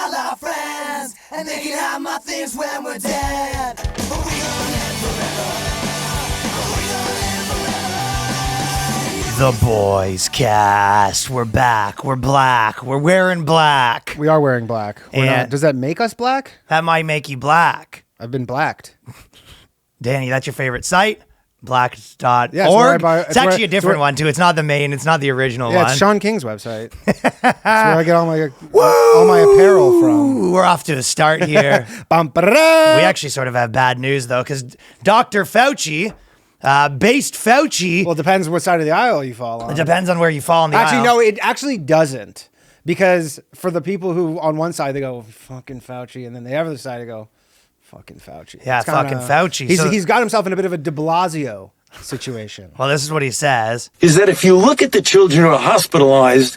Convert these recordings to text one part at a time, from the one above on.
all our friends, and they can have my things when we're dead. But we gonna live forever. We gonna live forever. The Boyscast. We're back. We're black. We're wearing black. We are wearing black. We're And- not. Does that make us black? That might make you black. I've been blacked. Danny, that's your favorite site? Black.org? Yeah, it's where I buy- it's actually a different one, too. It's not the main. It's not the original Yeah, one. it's Sean King's website. That's where I get all my apparel from. Ooh, we're off to a start here. Bum, ba-da-da. We actually sort of have bad news, though, because Dr. Fauci, based Fauci, Well, it depends what side of the aisle you fall on. it depends on where you fall in the Actually, aisle. no, it actually doesn't. Because for the people who on one side they go fucking Fauci, and then the other side they go fucking Fauci. Yeah, It's kinda- fucking Fauci. He's got himself in a bit of a de Blasio situation. Well, this is what he says. Is that if you look at the children who are hospitalized,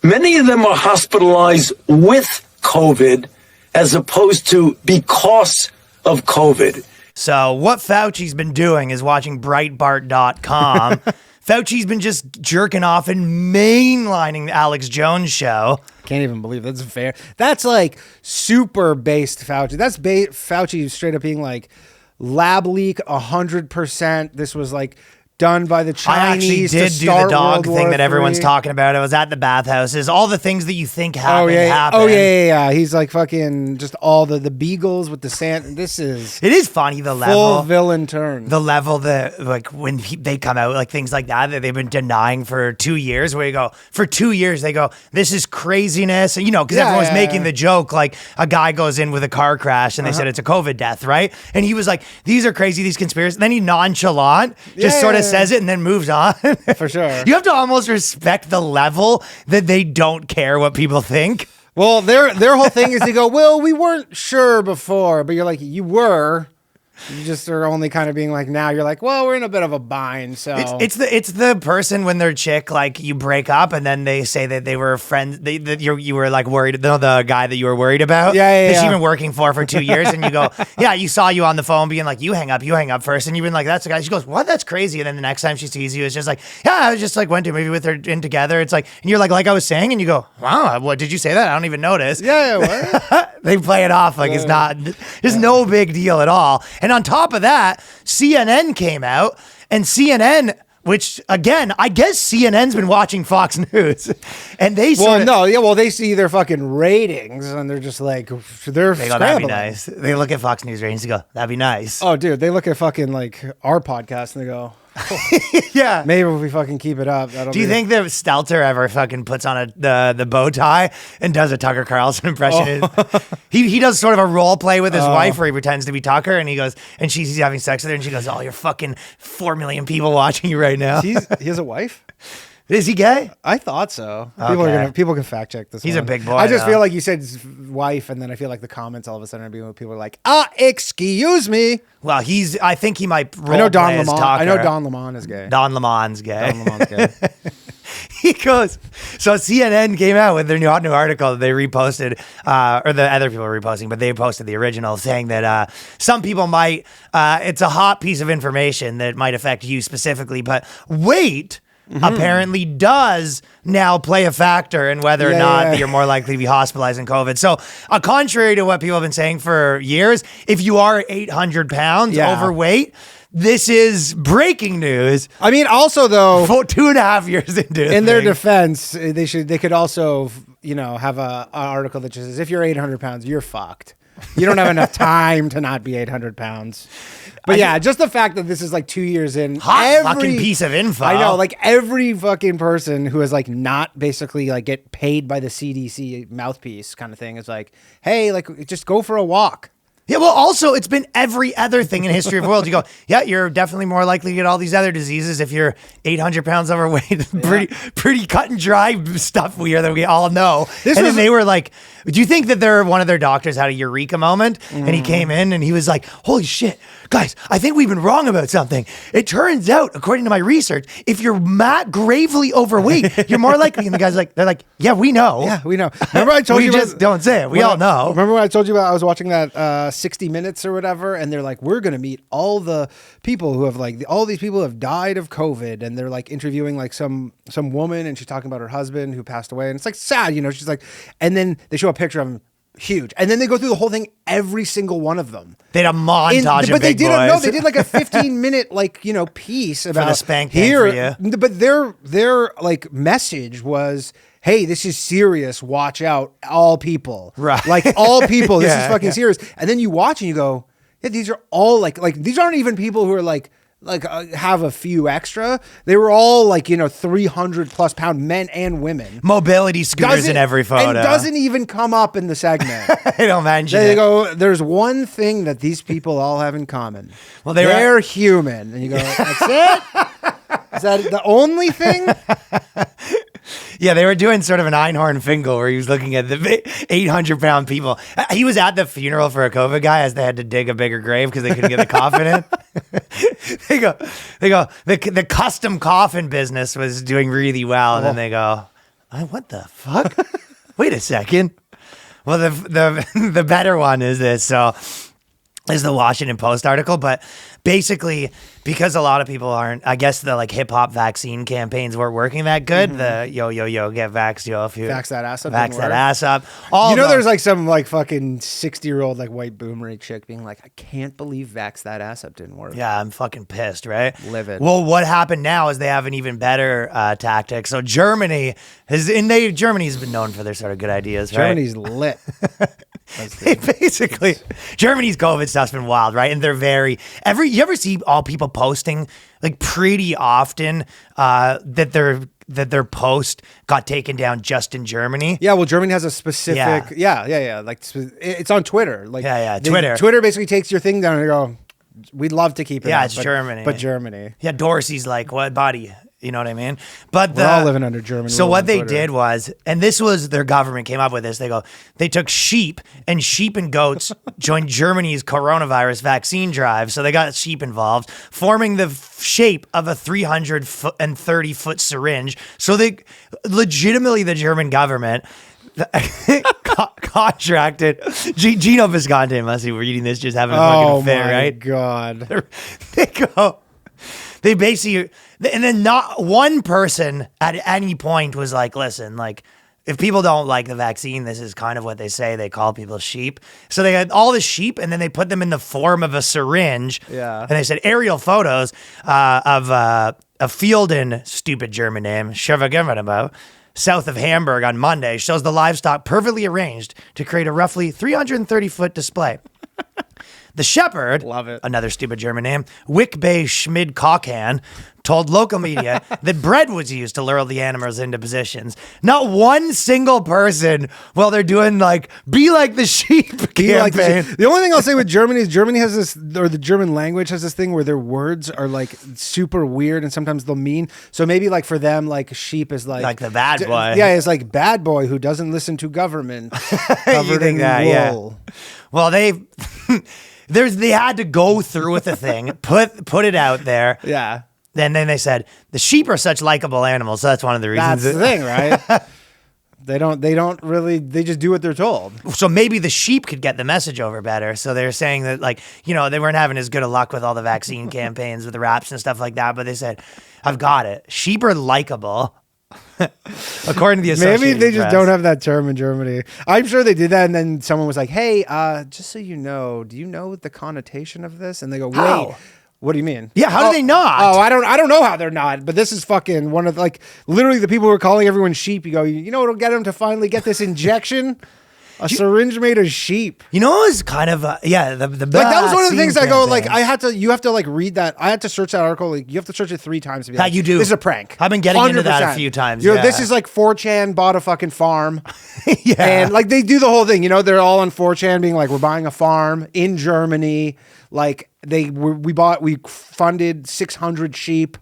many of them are hospitalized with COVID as opposed to because of COVID. So what Fauci's been doing is watching Breitbart.com. Fauci's been just jerking off and mainlining the Alex Jones show. Can't even believe that's fair. That's like super based Fauci. That's Fauci straight up being like lab leak 100%. This was like done by the I actually Chinese. did to do the start dog World thing War that everyone's III. talking about. I was at the bathhouses. All the things that you think Oh happened yeah, happened. oh yeah. He's like fucking just all the beagles with the sand. This is It is funny the full level. villain turn. The level that, like, when they come out, like, things like that they've been denying for 2 years, where you go, for 2 years, they go, this is craziness. And, you know, because Yeah, everyone's yeah, making yeah. the joke, like, a guy goes in with a car crash and they said it's a COVID death, right? And he was like, these are crazy, these conspiracies. And then he nonchalant just Yeah, sort of yeah, says it and then moves on. For sure. You have to almost respect the level that they don't care what people think. Well, their whole thing is they go, well, we weren't sure before, but you're like, you were. You just are only kind of being like, now you're like, well, we're in a bit of a bind. So It's the person when they're chick, like, you break up and then they say that they were friends, that you were like worried, the guy that you were worried about, Yeah, that yeah. you've been working for 2 years, and you go, yeah, you saw you on the phone being like, you hang up first, and you've been like, that's the guy. She goes, what? That's crazy. And then the next time she sees you, it's just like, yeah, I was just like went to a movie with her in together. It's like, and you're like I was saying, and you go, wow, what did you say that? I don't even notice. yeah, what? They play it off like it's not, there's no big deal at all. And on top of that, CNN came out, and CNN, which again, I guess CNN's been watching Fox News, and they They see their fucking ratings and they're just like, they're they go, that'd be scrambling. nice. They look at Fox News ratings and go, that'd be nice. Oh, dude, they look at fucking like our podcast and they go, Yeah. maybe if we fucking keep it up, that'll Do you be- think that Stelter ever fucking puts on the bow tie and does a Tucker Carlson impression? He does sort of a role play with his wife where he pretends to be Tucker, and he goes, and he's having sex with her, and she goes, oh, you're fucking 4 million people watching you right now. he has a wife? Is he gay? I thought so. Okay. People can fact check this. He's a one. big boy, I just though. feel like you said his wife, and then I feel like the comments all of a sudden are being people are like, excuse me. Well, I think he might role I know Don play as Lemon. I know Tucker. Don Lemon is gay. Don Lemon's gay. Don Lemon's gay. He goes, so CNN came out with their new article that they reposted, or the other people were reposting, but they posted the original saying that some people might, it's a hot piece of information that might affect you specifically, but weight apparently does now play a factor in whether or not you're more likely to be hospitalized in COVID. So contrary to what people have been saying for years, if you are 800 pounds overweight, this is breaking news. I mean, also though, 2.5 years into it. in their defense, they could also, have an article that just says, if you're 800 pounds, you're fucked. You don't have enough time to not be 800 pounds. But just the fact that this is like 2 years in. Hot fucking piece of info. I know, like every fucking person who has like not basically like get paid by the CDC mouthpiece kind of thing is like, hey, like just go for a walk. Yeah, well, also, it's been every other thing in history of the world. You go, yeah, you're definitely more likely to get all these other diseases if you're 800 pounds overweight. Pretty cut and dry stuff that we all know. Then they were like, do you think that one of their doctors had a eureka moment? And he came in and he was like, holy shit, guys, I think we've been wrong about something. It turns out, according to my research, if you're gravely overweight, you're more likely. And the guy's like, they're like, yeah, we know. Yeah, we know. Remember I told we you just don't say it. We all know. Remember when I told you about I was watching that 60 Minutes or whatever, and they're like, we're going to meet all the people who have like, all these people have died of COVID, and they're like interviewing like some woman, and she's talking about her husband who passed away, and it's like sad, she's like, and then they show a picture of him Huge. And then they go through the whole thing, every single one of them. They had a montage of big boys. No, they did like a 15-minute piece about the spank bank for you. But their like message was, hey, this is serious. Watch out, all people. Right. Like all people. This is fucking serious. And then you watch and you go, yeah, these are all like these aren't even people who are like have a few extra. They were all 300+ pound men and women. Mobility scooters in every photo. And doesn't even come up in the segment. They don't mention They it. go, there's one thing that these people all have in common. Well, they're human. And you go, that's it? Is that the only thing? Yeah, they were doing sort of an Einhorn Finkel where he was looking at the 800-pound people. He was at the funeral for a COVID guy as they had to dig a bigger grave because they couldn't get the coffin in. They go, the custom coffin business was doing really well. And then they go, what the fuck? Wait a second. Well, the better one is this. So is the Washington Post article, but basically because a lot of people aren't, I guess the hip hop vaccine campaigns weren't working that good. The yo get vaxxed, yo, if you Vax that ass up. vax that ass up. There's some fucking 60-year-old white boomer chick being like, I can't believe Vax that ass up didn't work. Yeah, I'm fucking pissed, right? Livid. Well, what happened now is they have an even better tactic. So Germany's been known for their sort of good ideas, right? Germany's lit. Basically, Germany's COVID stuff's been wild, right? And they're you ever see all people posting pretty often that their post got taken down just in Germany? Yeah, well, Germany has a specific, yeah. It's on Twitter. Twitter. Twitter basically takes your thing down and you go, we'd love to keep it. Yeah, out, it's Germany. But Germany. Yeah, Dorsey's like, what, buddy? You know what I mean? But we're all living under German. So what they did was, and this was their government came up with this. They took sheep and goats joined Germany's coronavirus vaccine drive. So they got sheep involved, forming the shape of a 330-foot syringe. So they legitimately, the German government contracted. Gino Visconti must be reading this, just having a fucking fit, right? Oh my God. They basically, and then not one person at any point was like, listen, if people don't like the vaccine, this is kind of what they say. They call people sheep. So they had all the sheep and then they put them in the form of a syringe. Yeah. And they said aerial photos of a field in, stupid German name, Schwergemerbau, south of Hamburg on Monday shows the livestock perfectly arranged to create a roughly 330-foot display. The shepherd, love it, another stupid German name, Wickbay Schmid Kochan, told local media that bread was used to lure the animals into positions. Not one single person, while they're doing be like the sheep campaign. The only thing I'll say with Germany is Germany has this, or the German language has this thing where their words are super weird and sometimes they'll mean. So maybe for them, sheep is like the bad boy. Yeah, it's like bad boy who doesn't listen to government. You think that, wool. Yeah. Well, they had to go through with the thing, put it out there. Yeah. And then they said the sheep are such likable animals. So that's one of the reasons. That's the thing, right? They don't really, they just do what they're told. So maybe the sheep could get the message over better. So they're saying that they weren't having as good a luck with all the vaccine campaigns with the raps and stuff like that. But they said, I've got it. Sheep are likable. According to the Associated Maybe they just Press. don't have that term in Germany. I'm sure they did that, and then someone was like, "Hey, just so you know, do you know the connotation of this?" And they go, "Wait, How? what do you mean? Yeah, how do they not? Oh, I don't know how they're not. But this is fucking one of literally the people who are calling everyone sheep. You go, you know what'll get them to finally get this injection? A syringe made of sheep. You know, it's kind of the that was one of the things I go campaign. you have to read that. I had to search that article. You have to search it 3 times to be you do. This is a prank. I've been getting 100%. into that a few times. This is 4chan bought a fucking farm. Yeah. And they do the whole thing. They're all on 4chan being we're buying a farm in Germany. We funded 600 sheep.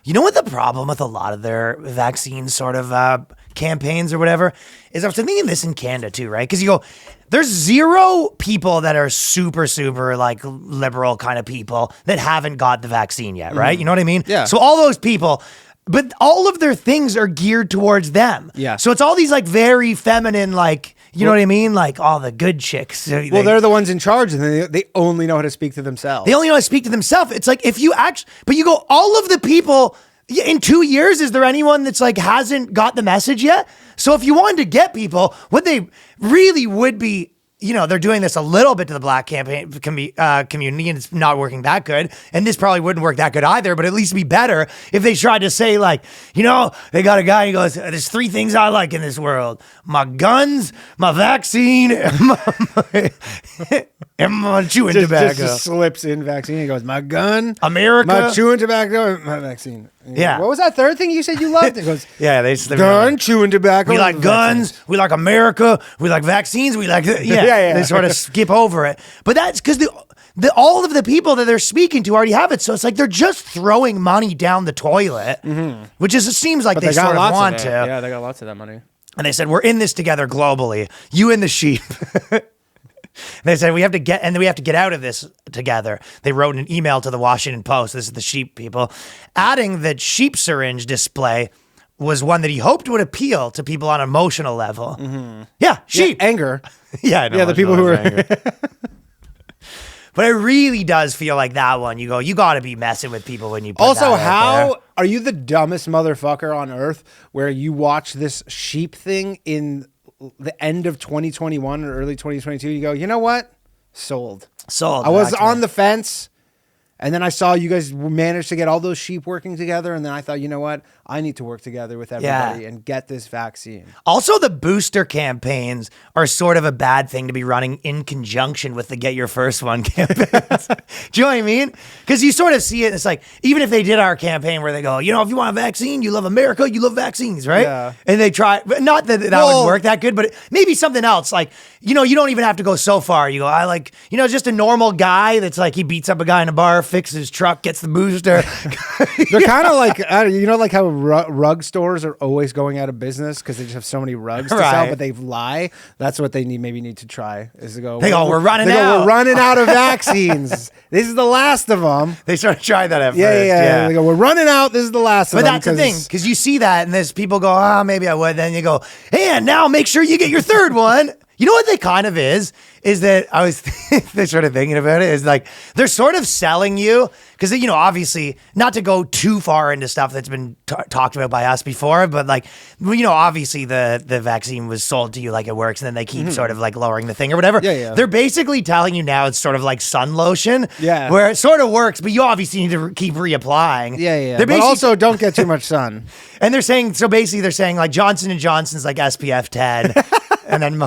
You know what the problem with a lot of their vaccine sort of campaigns or whatever is? I was thinking this in Canada too, right? Because you go, there's 0 people that are super, super liberal kind of people that haven't got the vaccine yet, right? You know what I mean? Yeah. So all those people, but all of their things are geared towards them. Yeah. So it's all these very feminine, you know what I mean? All the good chicks. They're the ones in charge, and they only know how to speak to themselves. They only know how to speak to themselves. It's if you actually, but you go, all of the people in 2 years, is there anyone that's hasn't got the message yet? So if you wanted to get people, what they really would be they're doing this a little bit to the black community, and it's not working that good. And this probably wouldn't work that good either, but at least it'd be better if they tried to say, like, they got a guy who goes, there's 3 things I like in this world: my guns, my vaccine, and my chewing tobacco. Just slips in vaccine. He goes, my gun, America, my chewing tobacco, and my vaccine. Yeah. What was that third thing you said you loved? It goes, yeah, they gun, chewing tobacco. We like guns. Vaccines. We like America. We like vaccines. We like yeah. They sort of skip over it, but that's because all of the people that they're speaking to already have it. So it's like they're just throwing money down the toilet, which it seems like they sort of want to. Yeah, they got lots of that money. And they said, we're in this together globally. You and the sheep. They said we have to get out of this together. They wrote an email to the Washington Post. This is the sheep people, adding that sheep syringe display was one that he hoped would appeal to people on an emotional level. Yeah, sheep. Yeah, anger. Yeah, I know, yeah, the people who are angry. But it really does feel like that one. You got to be messing with people when you put also, that out there. Are you the dumbest motherfucker on earth where you watch this sheep thing in the end of 2021 or early 2022? You go, you know what? Sold. I was on the fence. And then I saw you guys managed to get all those sheep working together. And then I thought, you know what? I need to work together with everybody and get this vaccine. Also, the booster campaigns are sort of a bad thing to be running in conjunction with the Get Your First One campaigns. Do you know what I mean? Because you sort of see it. It's like, even if they did our campaign where they go, if you want a vaccine, you love America, you love vaccines, right? Yeah. And they try, but not that would work that good, but maybe something else. Like, you don't even have to go so far. You go, I like, just a normal guy that's like, he beats up a guy in a bar, fixes his truck, gets the booster. They're kind of like, like how rug stores are always going out of business because they just have so many rugs to sell, but they lie. That's what they need to try is to go. We're running out. We're running out of vaccines. This is the last of them. They sort of tried that at first. Yeah. They go, we're running out. This is the last of them. But that's the thing, because you see that, and there's people go, maybe I would. Then you go, hey, and now make sure you get your third one. You know what they kind of is that I was sort of thinking about it is like they're sort of selling you because, obviously not to go too far into stuff that's been talked about by us before, but like, obviously the vaccine was sold to you like it works and then they keep sort of like lowering the thing or whatever. Yeah. They're basically telling you now it's sort of like sun lotion where it sort of works, but you obviously need to keep reapplying. Yeah. But also don't get too much sun. And they're saying like Johnson & Johnson's like SPF 10. And then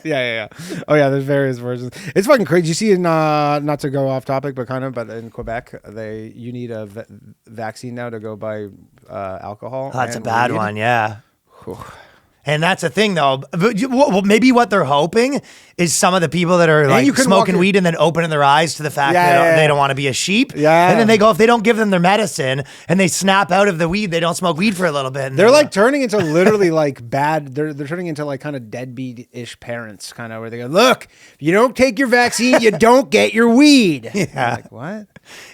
yeah. Oh yeah, there's various versions. It's fucking crazy. You see, not to go off topic, but in Quebec, you need a vaccine now to go buy alcohol. Oh, that's a bad one, yeah. And that's the thing, though. Well, maybe what they're hoping is some of the people that are like smoking weed and then opening their eyes to the fact that they don't want to be a sheep. Yeah. And then they go, if they don't give them their medicine and they snap out of the weed, they don't smoke weed for a little bit. They're like turning into literally like bad. They're turning into like kind of deadbeat-ish parents, kind of where they go, look, if you don't take your vaccine, you don't get your weed. Yeah. Like, what?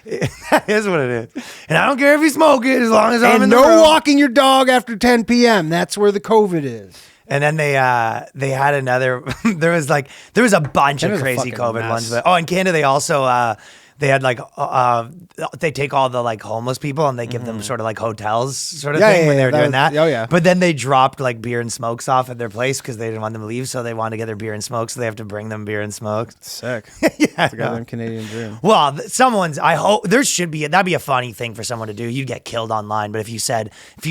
That is what it is. And I don't care if you smoke it as long as I'm in the room. And no walking your dog after 10 p.m. That's where the COVID is. And then they had another. there was a bunch of crazy COVID ones. But in Canada they also they had like they take all the like homeless people and they give them sort of like hotels sort of thing when they were doing that. Oh yeah. But then they dropped like beer and smokes off at their place because they didn't want them to leave, so they wanted to get their beer and smoke, so they have to bring them beer and smoke. Sick. Yeah, it's a goddamn Canadian dream. Well, I hope there should be that'd be a funny thing for someone to do. You'd get killed online, but if you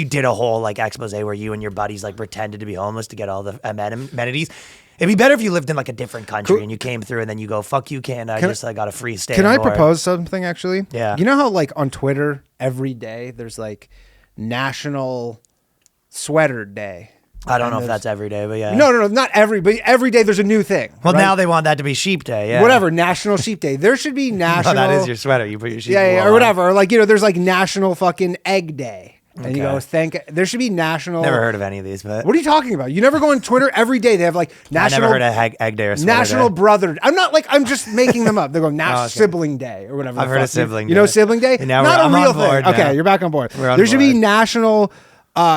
did a whole like expose where you and your buddies like pretended to be homeless to get all the amenities. It'd be better if you lived in like a different country and you came through and then you go, fuck you, Canada. I got a free stay. Can I propose something actually? Yeah. You know how like on Twitter every day there's like National Sweater Day. I don't know if that's every day, but yeah. No, not every, but every day there's a new thing. Well, now they want that to be Sheep Day, yeah. Whatever, National Sheep Day. There should be National. No, that is your sweater. You put your sheep. Yeah, or whatever. Or like there's like National fucking Egg Day. And you go, there should be national. Never heard of any of these, but. What are you talking about? You never go on Twitter every day. They have like national. I never heard of Egg Day or National Day. Brother. I'm just making them up. They go National Sibling Day or whatever. I've heard of Sibling Day. You know Sibling Day? Now not a real thing. Okay, you're back on board. There should be National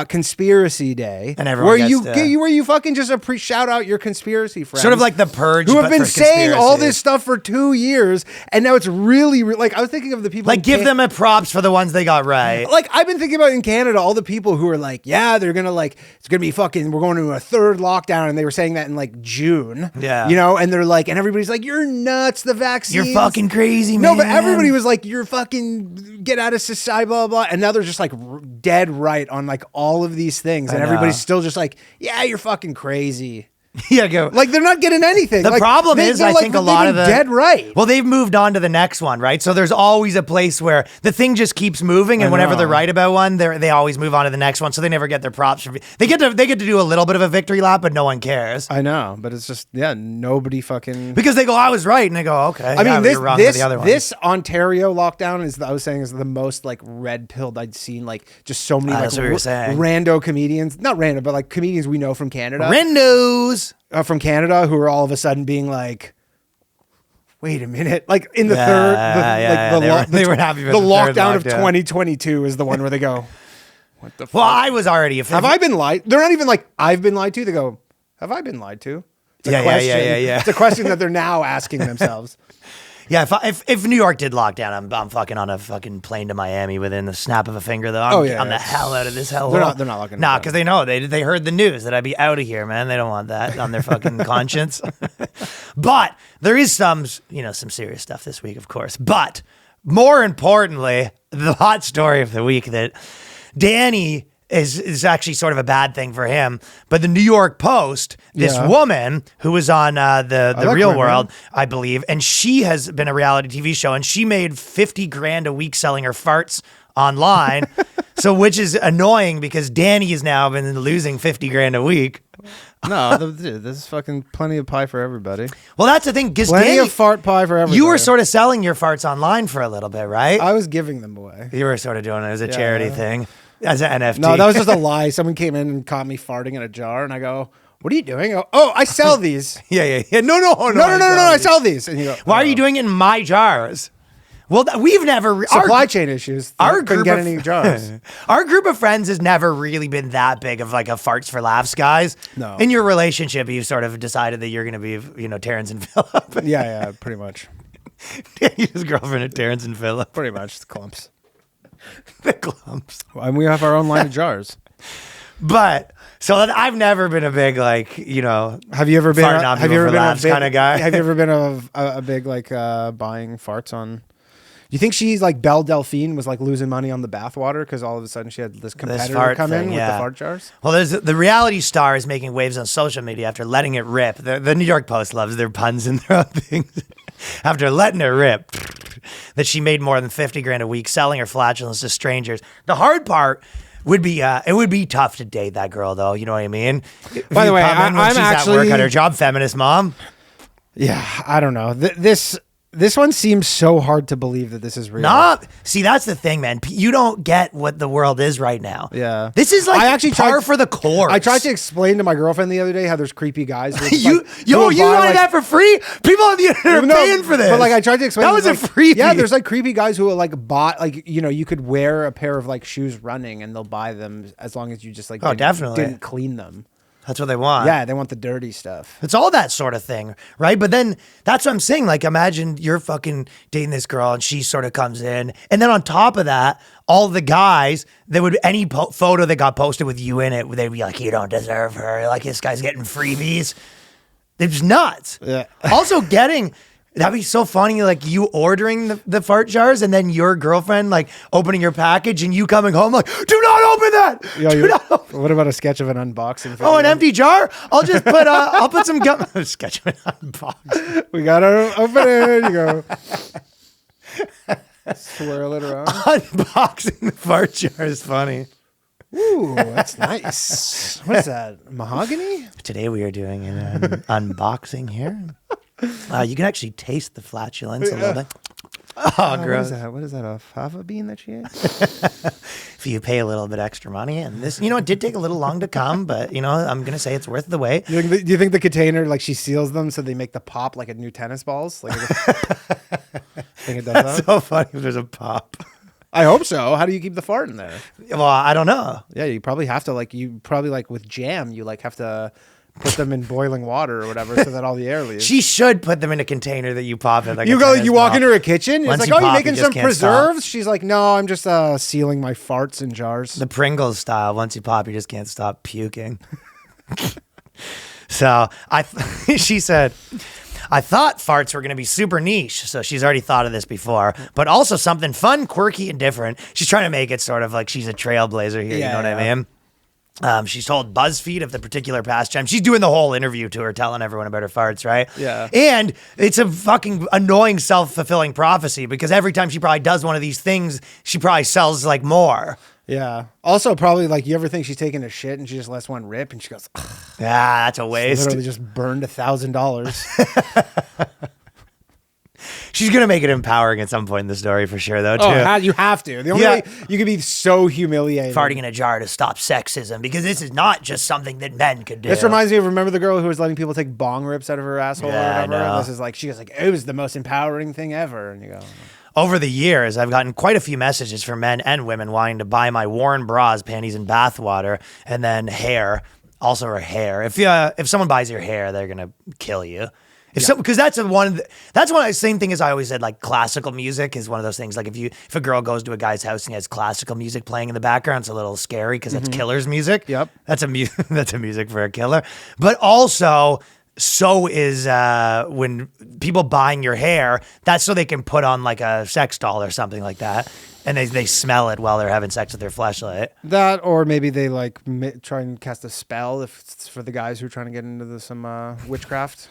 conspiracy day, And everyone where gets to- where you fucking just shout out your conspiracy friends, Sort of like the Purge, who have but been for saying all conspiracy. this stuff for 2 years, and now it's really like I was thinking of the people Like, in give them a props for the ones they got right. Like I've been thinking about in Canada, all the people who are like, yeah, they're gonna like, it's gonna be fucking, we're going to a third lockdown, and they were saying that in like June, Yeah. you know, and they're like, and everybody's like, you're nuts, the vaccine, You're fucking crazy, no, man. but everybody was like, you're fucking get out of society, blah blah blah, and now they're just like dead right on like all of these things, and I know. everybody's still just like, yeah, you're fucking crazy. Yeah, go. Like they're not getting anything. The Like, problem is, they're I like, think a they've lot been of the dead right. Well, they've moved on to the next one, right? So there's always a place where the thing just keeps moving, and I whenever know. they're right about one, they always move on to the next one. So they never get their props. They get to do a little bit of a victory lap, but no one cares I know, but it's just nobody fucking. because they go, "I was right," and they go, "Okay." I yeah, mean, but you're wrong for the other one. this Ontario lockdown is I was saying is the most like red pilled I'd seen. Like just so many like that's what you were saying. rando comedians, not random, but like comedians we know from Canada, Rendos. From Canada, who are all of a sudden being like, "Wait a minute!" Like in the Yeah, third, yeah, they weren't happy with the the third lockdown of lockdown. 2022 is the one where they go, "What the Well, fuck? I was already. Have I been lied?" They're not even like, "I've been lied to." They go, "Have I been lied to?" It's a Yeah, question. yeah. It's a question that they're now asking themselves. Yeah, if New York did lockdown, I'm fucking on a fucking plane to Miami within the snap of a finger. Though I'm the hell out of this hell. They're not locking it Nah, down. because they know they heard the news that I'd be out of here, man. They don't want that on their fucking conscience. But there is some serious stuff this week, of course. But more importantly, the hot story of the week that Danny is actually sort of a bad thing for him. But the New York Post, this Yeah. woman who was on the like Real women. World, I believe, and she has been a reality TV show, and she made 50 grand a week selling her farts online. So, which is annoying because Danny has now been losing 50 grand a week. No, dude, this is fucking plenty of pie for everybody. Well, that's the thing. Because Plenty Danny, of fart pie for everybody. you were sort of selling your farts online for a little bit, right? I was giving them away. You were sort of doing it as a charity thing, as an NFT. No, that was just a lie. Someone came in and caught me farting in a jar, and I go, "What are you doing?" Oh, I sell these. yeah. No, no, I sell these. And you go, Why are "Oh." you doing it in my jars? Well, we've never Supply chain issues. Our Couldn't group get of- any jars. Our group of friends has never really been that big of like a farts for laughs guys. No. In your relationship, you've sort of decided that you're going to be, Terrence and Phillip. Yeah, pretty much. His girlfriend are Terrence and Phillip. Pretty much. It's clumps. The clumps. And we have our own line of jars. But so I've never been a big like, Have you ever been? Farting on Have people you ever for been a laughs big kinda guy? Have you ever been a big like buying farts on? Do you think she's like Belle Delphine was like losing money on the bathwater because all of a sudden she had this competitor fart come thing, in with yeah. the fart jars? Well, there's the reality star is making waves on social media after letting it rip. The New York Post loves their puns and their own things. After letting it rip, that she made more than 50 grand a week selling her flatulence to strangers. The hard part would be it would be tough to date that girl, though. You know what I mean? By the way, I'm she's at work actually- at her job, feminist mom. Yeah, I don't know. This one seems so hard to believe that this is real. See, that's the thing, man. You don't get what the world is right now. Yeah. This is like I actually par tried- for the course. I tried to explain to my girlfriend the other day how there's creepy guys. Who, You who will buy, wanted that for free? People on the internet are No, paying for this. But like I tried to explain, that was like, a freebie. Yeah, there's like creepy guys who will like buy like you could wear a pair of like shoes running and they'll buy them as long as you just like definitely. didn't clean them. That's what they want. Yeah, they want the dirty stuff. It's all that sort of thing, right? But then that's what I'm saying. Like, imagine you're fucking dating this girl and she sort of comes in. And then on top of that, all the guys that would, any photo that got posted with you in it, they'd be like, you don't deserve her. Like, this guy's getting freebies. It's nuts. Yeah. Also, that'd be so funny, like you ordering the fart jars and then your girlfriend like opening your package and you coming home like, do not open that. Do not open. What about a sketch of an unboxing? Video? Oh, an empty jar? I'll just put I'll put some gum. Sketch of an unbox. We gotta open it. You go. Swirl it around. Unboxing the fart jar is funny. Ooh, that's nice. What is that? Mahogany? Today we are doing an unboxing here. You can actually taste the flatulence a little bit. Oh, What gross. is that? What is that? A fava bean that she ate? If you pay a little bit extra money, and this, it did take a little long to come, but I'm gonna say it's worth the wait. Do you think the container, like she seals them so they make the pop like a new tennis balls? Like, think it does That's that? so funny if there's a pop. I hope so. How do you keep the fart in there? Well, I don't know. Yeah, you probably have to like with jam, you like have to put them in boiling water or whatever so that all the air leaves. She should put them in a container that you pop in. Like you walk into her kitchen. It's like, oh, you making some preserves? Stop. She's like, no, I'm just sealing my farts in jars. The Pringles style. Once you pop, you just can't stop puking. So she said, I thought farts were going to be super niche. So she's already thought of this before, but also something fun, quirky, and different. She's trying to make it sort of like she's a trailblazer here. You know what I mean? She's told BuzzFeed of the particular pastime. She's doing the whole interview to her, telling everyone about her farts, right? Yeah. And it's a fucking annoying self-fulfilling prophecy because every time she probably does one of these things, she probably sells like more. Yeah. Also, probably like you ever think she's taking a shit and she just lets one rip and she goes, ugh. Yeah, that's a waste. Literally just burned $1,000. She's going to make it empowering at some point in the story for sure, though, too. Oh, you have to. The only way you can be so humiliated. Farting in a jar to stop sexism, because this is not just something that men could do. This reminds me of, remember the girl who was letting people take bong rips out of her asshole or whatever? I know. This is like, she goes like, it was the most empowering thing ever. And you go... Over the years, I've gotten quite a few messages from men and women wanting to buy my worn bras, panties, and bathwater, and then hair. Also her hair. If someone buys your hair, they're going to kill you. Because that's one same thing as I always said, like classical music is one of those things. Like if a girl goes to a guy's house and he has classical music playing in the background, it's a little scary because that's killer's music. Yep. That's a music for a killer. But also, so is when people buying your hair, that's so they can put on like a sex doll or something like that. And they smell it while they're having sex with their fleshlight. That, or maybe they like try and cast a spell if it's for the guys who are trying to get into some witchcraft.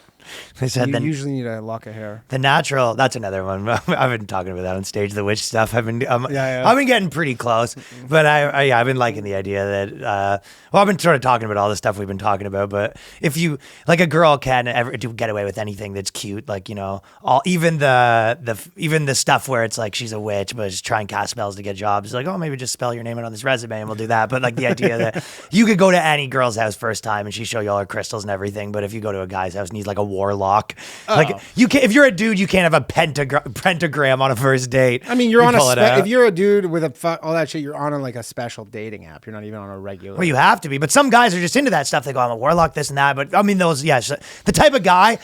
They said you usually need a lock of hair. The natural, that's another one. I've been talking about that on stage, the witch stuff. I've been getting pretty close, but I've been liking the idea that, I've been sort of talking about all the stuff we've been talking about, but if you, like a girl can ever get away with anything that's cute, like, you know, even the stuff where it's like she's a witch, but just try and cast spells to get jobs. It's like, oh, maybe just spell your name out on this resume and we'll do that. But like the idea that you could go to any girl's house first time and she show you all her crystals and everything, but if you go to a guy's house and he's like a warlock, like you can, if you're a dude, you can't have a pentagram on a first date. I mean, if you're a dude with all that shit, you're on like a special dating app. You're not even on a regular. Well, you have to be, but some guys are just into that stuff. They go, I'm a warlock, this and that. But I mean, the type of guy,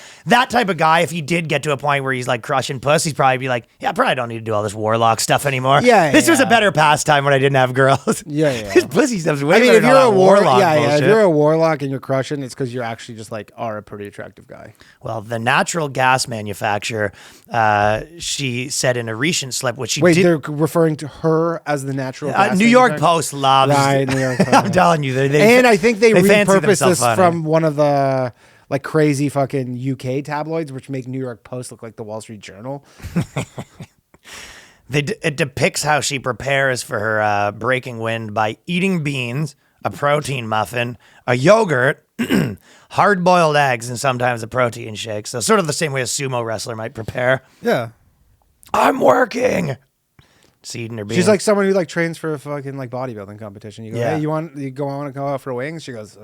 if he did get to a point where he's like crushing puss, he'd probably be like, yeah, I probably don't need to do all this warlock stuff anymore. This was a better pastime when I didn't have girls. His pussy stuff's way better if you're a warlock. If you're a warlock and you're crushing, it's because you're actually just like are a pretty attractive guy. Well, the natural gas manufacturer, she said in a recent slip, which she they're referring to her as the natural gas New York Post loves. Right, New York Post. I'm telling you. And I think they repurposed this funny. from one of the like crazy fucking UK tabloids, which make New York Post look like the Wall Street Journal. It depicts how she prepares for her breaking wind by eating beans, a protein muffin, a yogurt, hard-boiled eggs, and sometimes a protein shake. So sort of the same way a sumo wrestler might prepare. Yeah. I'm working. Just eating her beans. She's like someone who like trains for a fucking like bodybuilding competition. You go, hey, you want to go out for wings? She goes,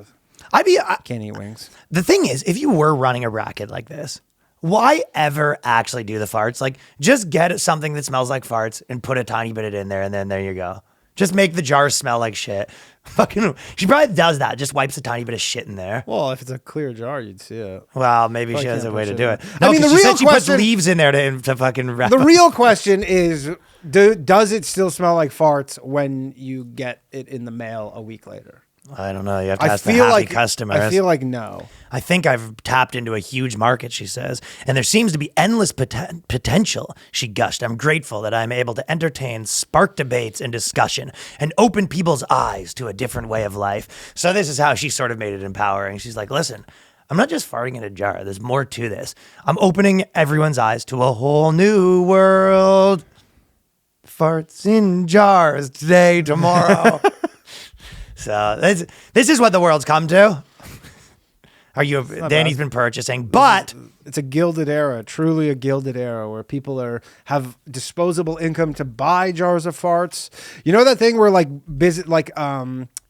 can't eat wings. The thing is, if you were running a racket like this, why ever actually do the farts? Like, just get something that smells like farts and put a tiny bit of it in there, and then there you go. Just make the jars smell like shit. Fucking, she probably does that. Just wipes a tiny bit of shit in there. Well, if it's a clear jar, you'd see it. Well, maybe she has a way to do it. No, I mean, she puts leaves in there to fucking wrap. The real question is, does it still smell like farts when you get it in the mail a week later? I don't know. You have to ask the happy customers. I feel like no. I think I've tapped into a huge market, she says, and there seems to be endless potential, she gushed. I'm grateful that I'm able to entertain, spark debates and discussion, and open people's eyes to a different way of life. So this is how she sort of made it empowering. She's like, listen, I'm not just farting in a jar. There's more to this. I'm opening everyone's eyes to a whole new world. Farts in jars today, tomorrow. So this is what the world's come to. Danny's been purchasing, but it's a gilded era, truly a gilded era where people have disposable income to buy jars of farts. You know that thing where like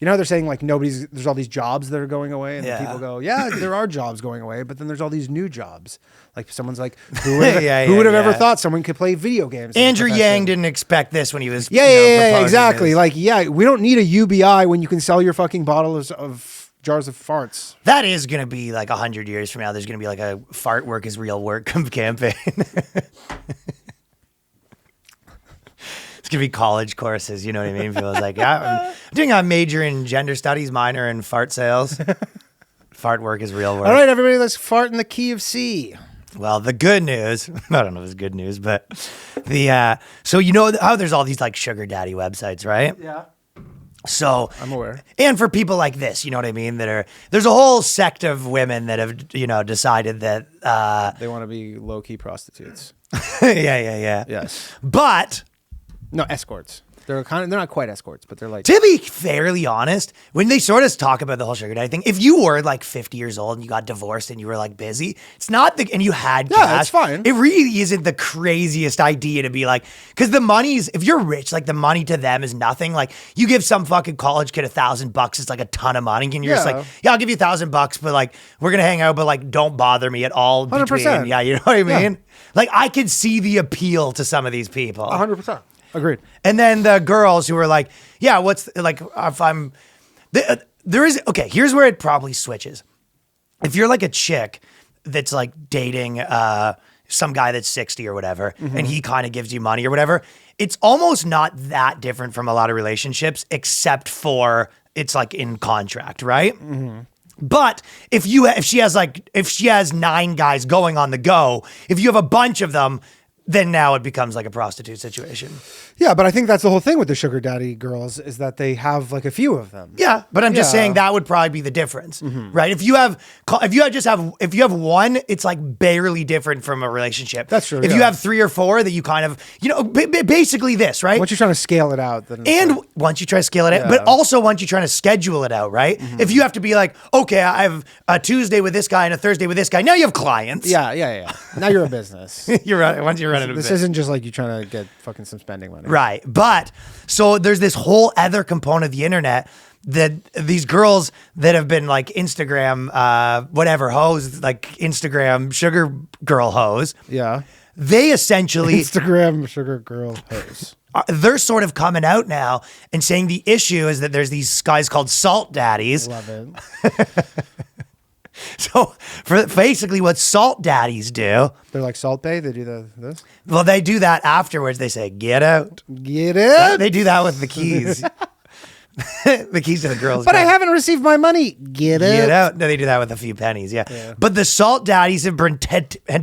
You know how they're saying like there's all these jobs that are going away, and Yeah. people go, yeah, there are jobs going away, but then there's all these new jobs. Like someone's like, who would have ever thought someone could play video games? Andrew Yang didn't expect this when he was Yeah, exactly. Like, we don't need a UBI when you can sell your fucking bottles of jars of farts. That is going to be like 100 years from now. There's going to be like a fart work is real work campaign. It's going to be college courses. You know what I mean? People's like, yeah, I'm doing a major in gender studies, minor in fart sales. Fart work is real work. All right, everybody, let's fart in the key of C. Well, the good news, I don't know if it's good news, but so you know how there's all these like sugar daddy websites, right? Yeah. So I'm aware. And for people like this, you know what I mean? There's a whole sect of women that have, decided that, They want to be low-key prostitutes. yeah. Yes. But No, escorts. They're not quite escorts, but they're like. to be fairly honest, when they sort of talk about the whole sugar daddy thing, if you were like 50 years old and you got divorced and you were like busy, it's not and you had cash. Yeah, it's fine. It really isn't the craziest idea to be like, because the money's, if you're rich, like the money to them is nothing. Like you give some fucking college kid $1,000, it's like a ton of money. And you're just like, yeah, I'll give you $1,000, but like, we're going to hang out, but like, don't bother me at all. 100%. Yeah, you know what I mean? Yeah. Like I could see the appeal to some of these people. 100%. Agreed. And then the girls who were like, yeah, what's like, if I'm, there is, okay, here's where it probably switches. If you're like a chick that's like dating some guy that's 60 or whatever, and he kind of gives you money or whatever, it's almost not that different from a lot of relationships, except for it's like in contract, right? But if she has 9 guys going on the go, if you have a bunch of them, then now it becomes like a prostitute situation. Yeah, but I think that's the whole thing with the sugar daddy girls is that they have like a few of them. Yeah, but I'm just Yeah. saying that would probably be the difference, right? If you have one, it's like barely different from a relationship. That's true, If you yeah. have 3 or 4 that you kind of, basically this, right? Once you're trying to scale it out, then it's And like- once you try to scale it out, Yeah. but also once you're trying to schedule it out, right? If you have to be like, okay, I have a Tuesday with this guy and a Thursday with this guy, now you have clients. yeah. Now you're a business. You're right. Once you're running a This bit. isn't just like you trying to get fucking some spending money. Right. But so there's this whole other component of the internet that these girls that have been like Instagram, whatever hoes, like Instagram sugar girl hoes, Yeah. they essentially, Instagram sugar girl hoes. they're sort of coming out now and saying the issue is that there's these guys called salt daddies. Love it. So for basically what salt daddies do, They're like Salt Bay. They do this. well, they do that afterwards. They say, get out. Get it? They do that with the keys. The keys to the girls. But I car. haven't received my money. Get it? Get out. No, they do that with a few pennies, yeah. But the salt daddies had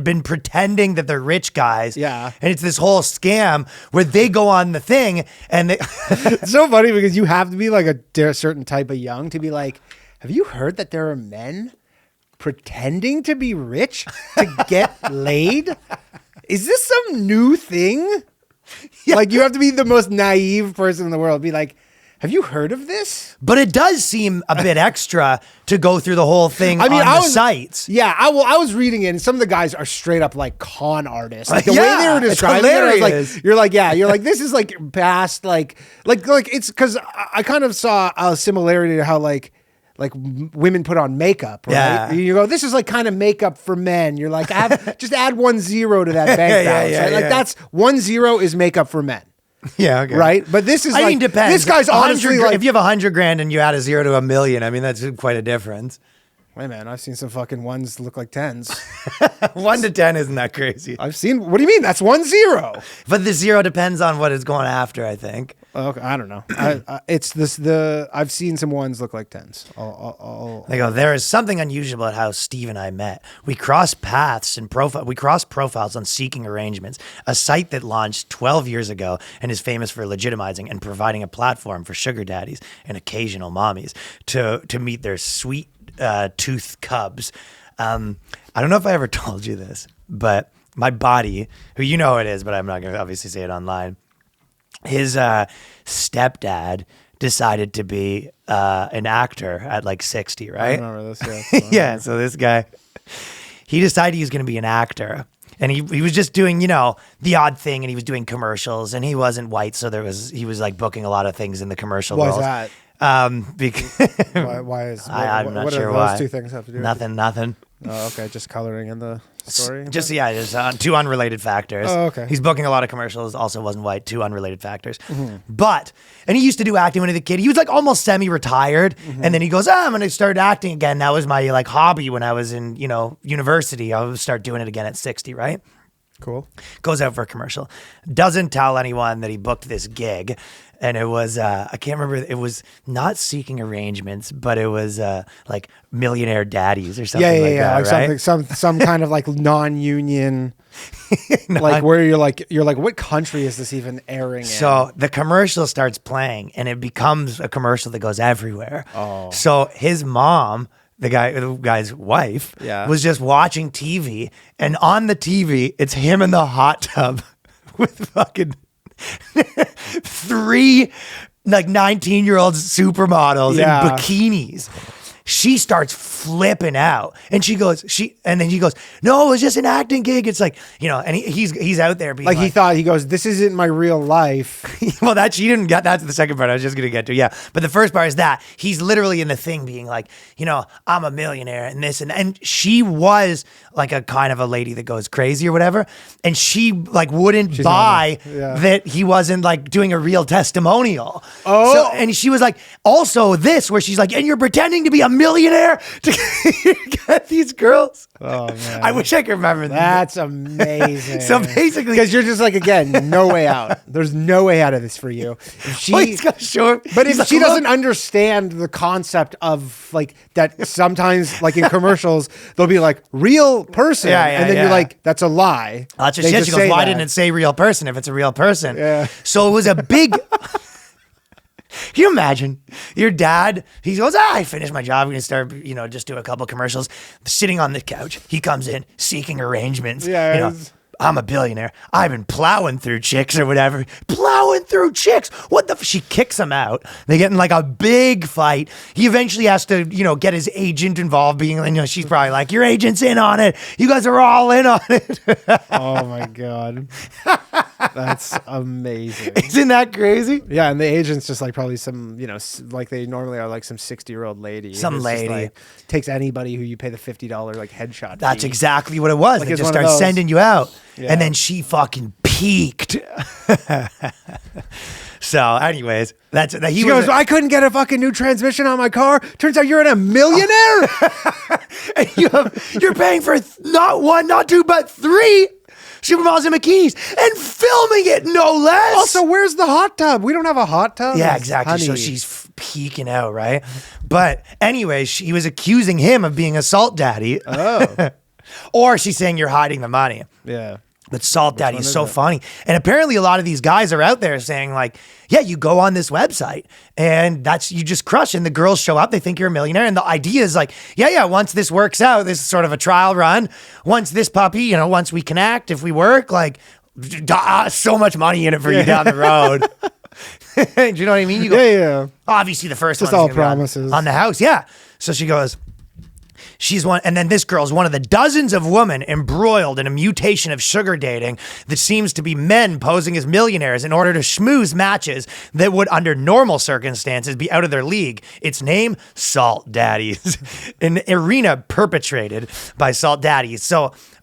been pretending that they're rich guys. Yeah. And it's this whole scam where they go on the thing and they It's so funny because you have to be like a certain type of young to be like, have you heard that there are men pretending to be rich to get laid? Is this some new thing? Like you have to be the most naive person in the world. Be like, have you heard of this? But it does seem a bit extra to go through the whole thing on the sites. Yeah, I was reading it, and some of the guys are straight up like con artists. Like the way they Yeah, were it's describing it, I was hilarious. like, you're like, this is like past like it's because I kind of saw a similarity to how like women put on makeup, right? Yeah. You go, this is like kind of makeup for men. You're like, just add 10 to that bank Yeah, balance, yeah, right? Like yeah. that's 10 is makeup for men. Yeah, okay. Right? But this is I like, mean, depends. this guy's 100 honestly like, if you have 100 grand and you add a 0 to $1 million, I mean, that's quite a difference. hey man, I've seen some fucking ones look like 10s. 1 to 10 isn't that crazy. I've seen, what do you mean? That's 10. But the 0 depends on what it's going after, I think. Okay, I don't know. It's this. I've seen some ones look like 10s. They go, there is something unusual about how Steve and I met. We crossed paths and we crossed profiles on Seeking Arrangements, a site that launched 12 years ago and is famous for legitimizing and providing a platform for sugar daddies and occasional mommies to meet their sweet tooth cubs. I don't know if I ever told you this, but my buddy, who you know who it is, but I'm not going to obviously say it online, his stepdad decided to be an actor at like 60, right? I remember this. Yeah. Yeah, so this guy, he decided he was going to be an actor. And he was just doing, the odd thing, and he was doing commercials, and he wasn't white, so he was like booking a lot of things in the commercial Why is world. that? Because Why is I'm not what sure do why. those two things have to do? nothing. Oh, okay, just coloring in the story. Just two unrelated factors. Oh, okay. He's booking a lot of commercials. Also wasn't white. Two unrelated factors. And he used to do acting when he was a kid. He was like almost semi-retired, and then he goes, "I'm going to start acting again." That was my like hobby when I was in university. I would start doing it again at 60. Right. Cool. Goes out for a commercial. Doesn't tell anyone that he booked this gig. And it was, I can't remember, it was not Seeking Arrangements, but it was like Millionaire Daddies or something like that, like right? some kind of like non-union, like where you're like, what country is this even airing in? So the commercial starts playing and it becomes a commercial that goes everywhere. Oh. So his mom, the guy's wife, was just watching TV, and on the TV, it's him in the hot tub with fucking 3 like 19-year-old supermodels in bikinis. She starts flipping out, and then he goes, "No, it was just an acting gig." It's like, and he's out there being like he thought, he goes, "This isn't my real life." Well, she didn't get that's the second part I was just gonna get to. Yeah, but the first part is that he's literally in the thing being like, "I'm a millionaire," and this and she was like a kind of a lady that goes crazy or whatever, and she like wouldn't buy that he wasn't like doing a real testimonial. Oh, so, and she was like, also this where she's like, "And you're pretending to be a millionaire to get these girls." Oh man, I wish I could remember that. That's amazing. So basically, because you're just like, again, no way out. There's no way out of this for you. If she, but if she doesn't understand the concept of like that, sometimes like in commercials they'll be like real person, and then you're like, that's a lie. That's just shit. She goes, "Why didn't it say real person if it's a real person?" Yeah. So it was a big. Can you imagine your dad? He goes, I finished my job. I'm going to start, just do a couple commercials. Sitting on the couch, he comes in, Seeking Arrangements. Yeah. I'm a billionaire. I've been plowing through chicks or whatever. Plowing through chicks. What the? She kicks him out. They get in like a big fight. He eventually has to, get his agent involved. Being, she's probably like, "Your agent's in on it. You guys are all in on it." Oh my God. That's amazing. Isn't that crazy? Yeah, and the agent's just like probably some, like they normally are like some 60-year-old lady. Some lady. Just, like, takes anybody who you pay the $50 like headshot That's fee. exactly what it was. Like They it's just one of start those. sending you out. Yeah. And then she fucking peaked. So, anyways, he goes, "I couldn't get a fucking new transmission on my car. Turns out you're a millionaire." And you're paying for not one, not two, but 3 supermodels in bikinis and filming it, no less. Also, where's the hot tub? We don't have a hot tub. Yeah, exactly. So she's peeking out, right? But anyway, she was accusing him of being a salt daddy. Oh. Or she's saying you're hiding the money. Yeah. But Salt Daddy is so funny. And apparently a lot of these guys are out there saying like, yeah, you go on this website and you just crush. And the girls show up, they think you're a millionaire. And the idea is like, yeah, once this works out, this is sort of a trial run. Once this puppy, once we connect, if we work, like so much money in it for you down the road. Do you know what I mean? You go, Yeah. obviously the first Just one's all gonna be promises. on the house. Yeah. So she goes, she's one, and then this girl's one of the dozens of women embroiled in a mutation of sugar dating that seems to be men posing as millionaires in order to schmooze matches that would, under normal circumstances, be out of their league. Its name, Salt Daddies, an arena perpetrated by Salt Daddies.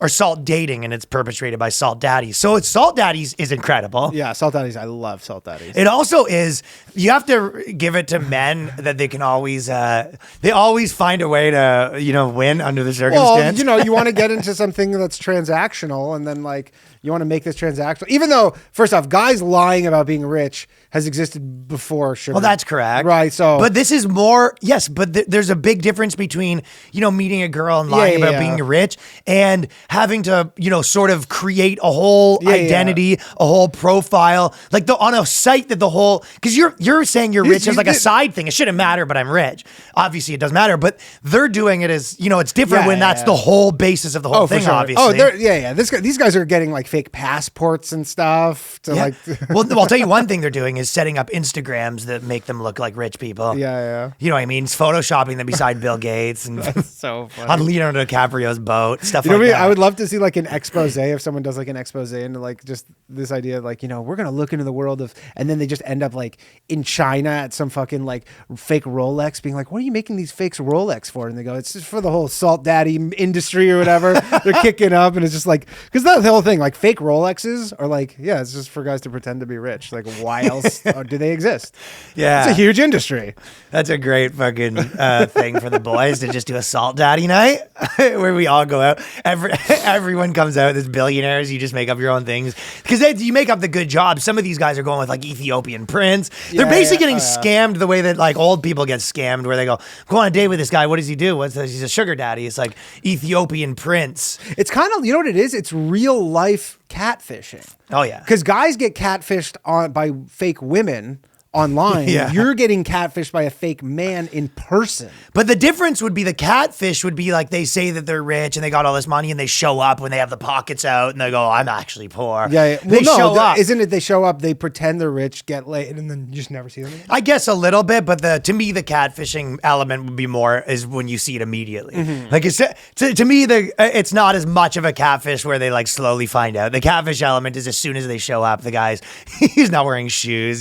Or Salt Dating, and it's perpetrated by Salt Daddies. So Salt Daddies is incredible. Yeah, Salt Daddies. I love Salt Daddies. It also is, you have to give it to men that they can always, they always find a way to, win under the circumstance. Well, you want to get into something that's transactional, and then like you want to make this transactional. Even though, first off, guys lying about being rich has existed before sugar. Well, that's correct. Right. So, but this is more, yes, but there's a big difference between, meeting a girl and lying about being rich and having to, sort of create a whole identity, a whole profile, like on a site that the whole, because you're saying you're rich as like a side thing. It shouldn't matter, but I'm rich. Obviously it does matter, but they're doing it as, it's it's different when that's the whole basis of the whole thing. For sure. Obviously. These guys are getting like fake passports and stuff to like. Well, I'll tell you one thing they're doing is setting up Instagrams that make them look like rich people. Yeah. You know what I mean? It's photoshopping them beside Bill Gates and So funny. on Leonardo DiCaprio's boat, stuff like that. I would love to see like an expose if someone does like an expose into like just this idea of like, we're going to look into the world of, and then they just end up like in China at some fucking like fake Rolex being like, what are you making these fakes Rolex for? And they go, it's just for the whole salt daddy industry or whatever. They're kicking up. And it's just like, because that's the whole thing, like fake Rolexes are like, it's just for guys to pretend to be rich. Like, why else do they exist? Yeah. It's a huge industry. That's a great fucking thing for the boys to just do a salt daddy night where we all go out. Everyone comes out as billionaires. You just make up your own things because you make up the good jobs. Some of these guys are going with like Ethiopian prince. They're basically getting scammed the way that like old people get scammed, where they go on a date with this guy. What does he do? He's a sugar daddy. It's like Ethiopian prince. It's kind of, you know what it is? It's real life catfishing. Oh yeah, because guys get catfished by fake women online. You're getting catfished by a fake man in person. But the difference would be the catfish would be like they say that they're rich and they got all this money and they show up when they have the pockets out and they go, I'm actually poor. Yeah. They show up. Isn't it they show up, they pretend they're rich, get laid, and then you just never see them again? I guess a little bit, but to me, the catfishing element would be more is when you see it immediately. Mm-hmm. Like to me, it's not as much of a catfish where they like slowly find out. The catfish element is as soon as they show up, the guy's, he's not wearing shoes.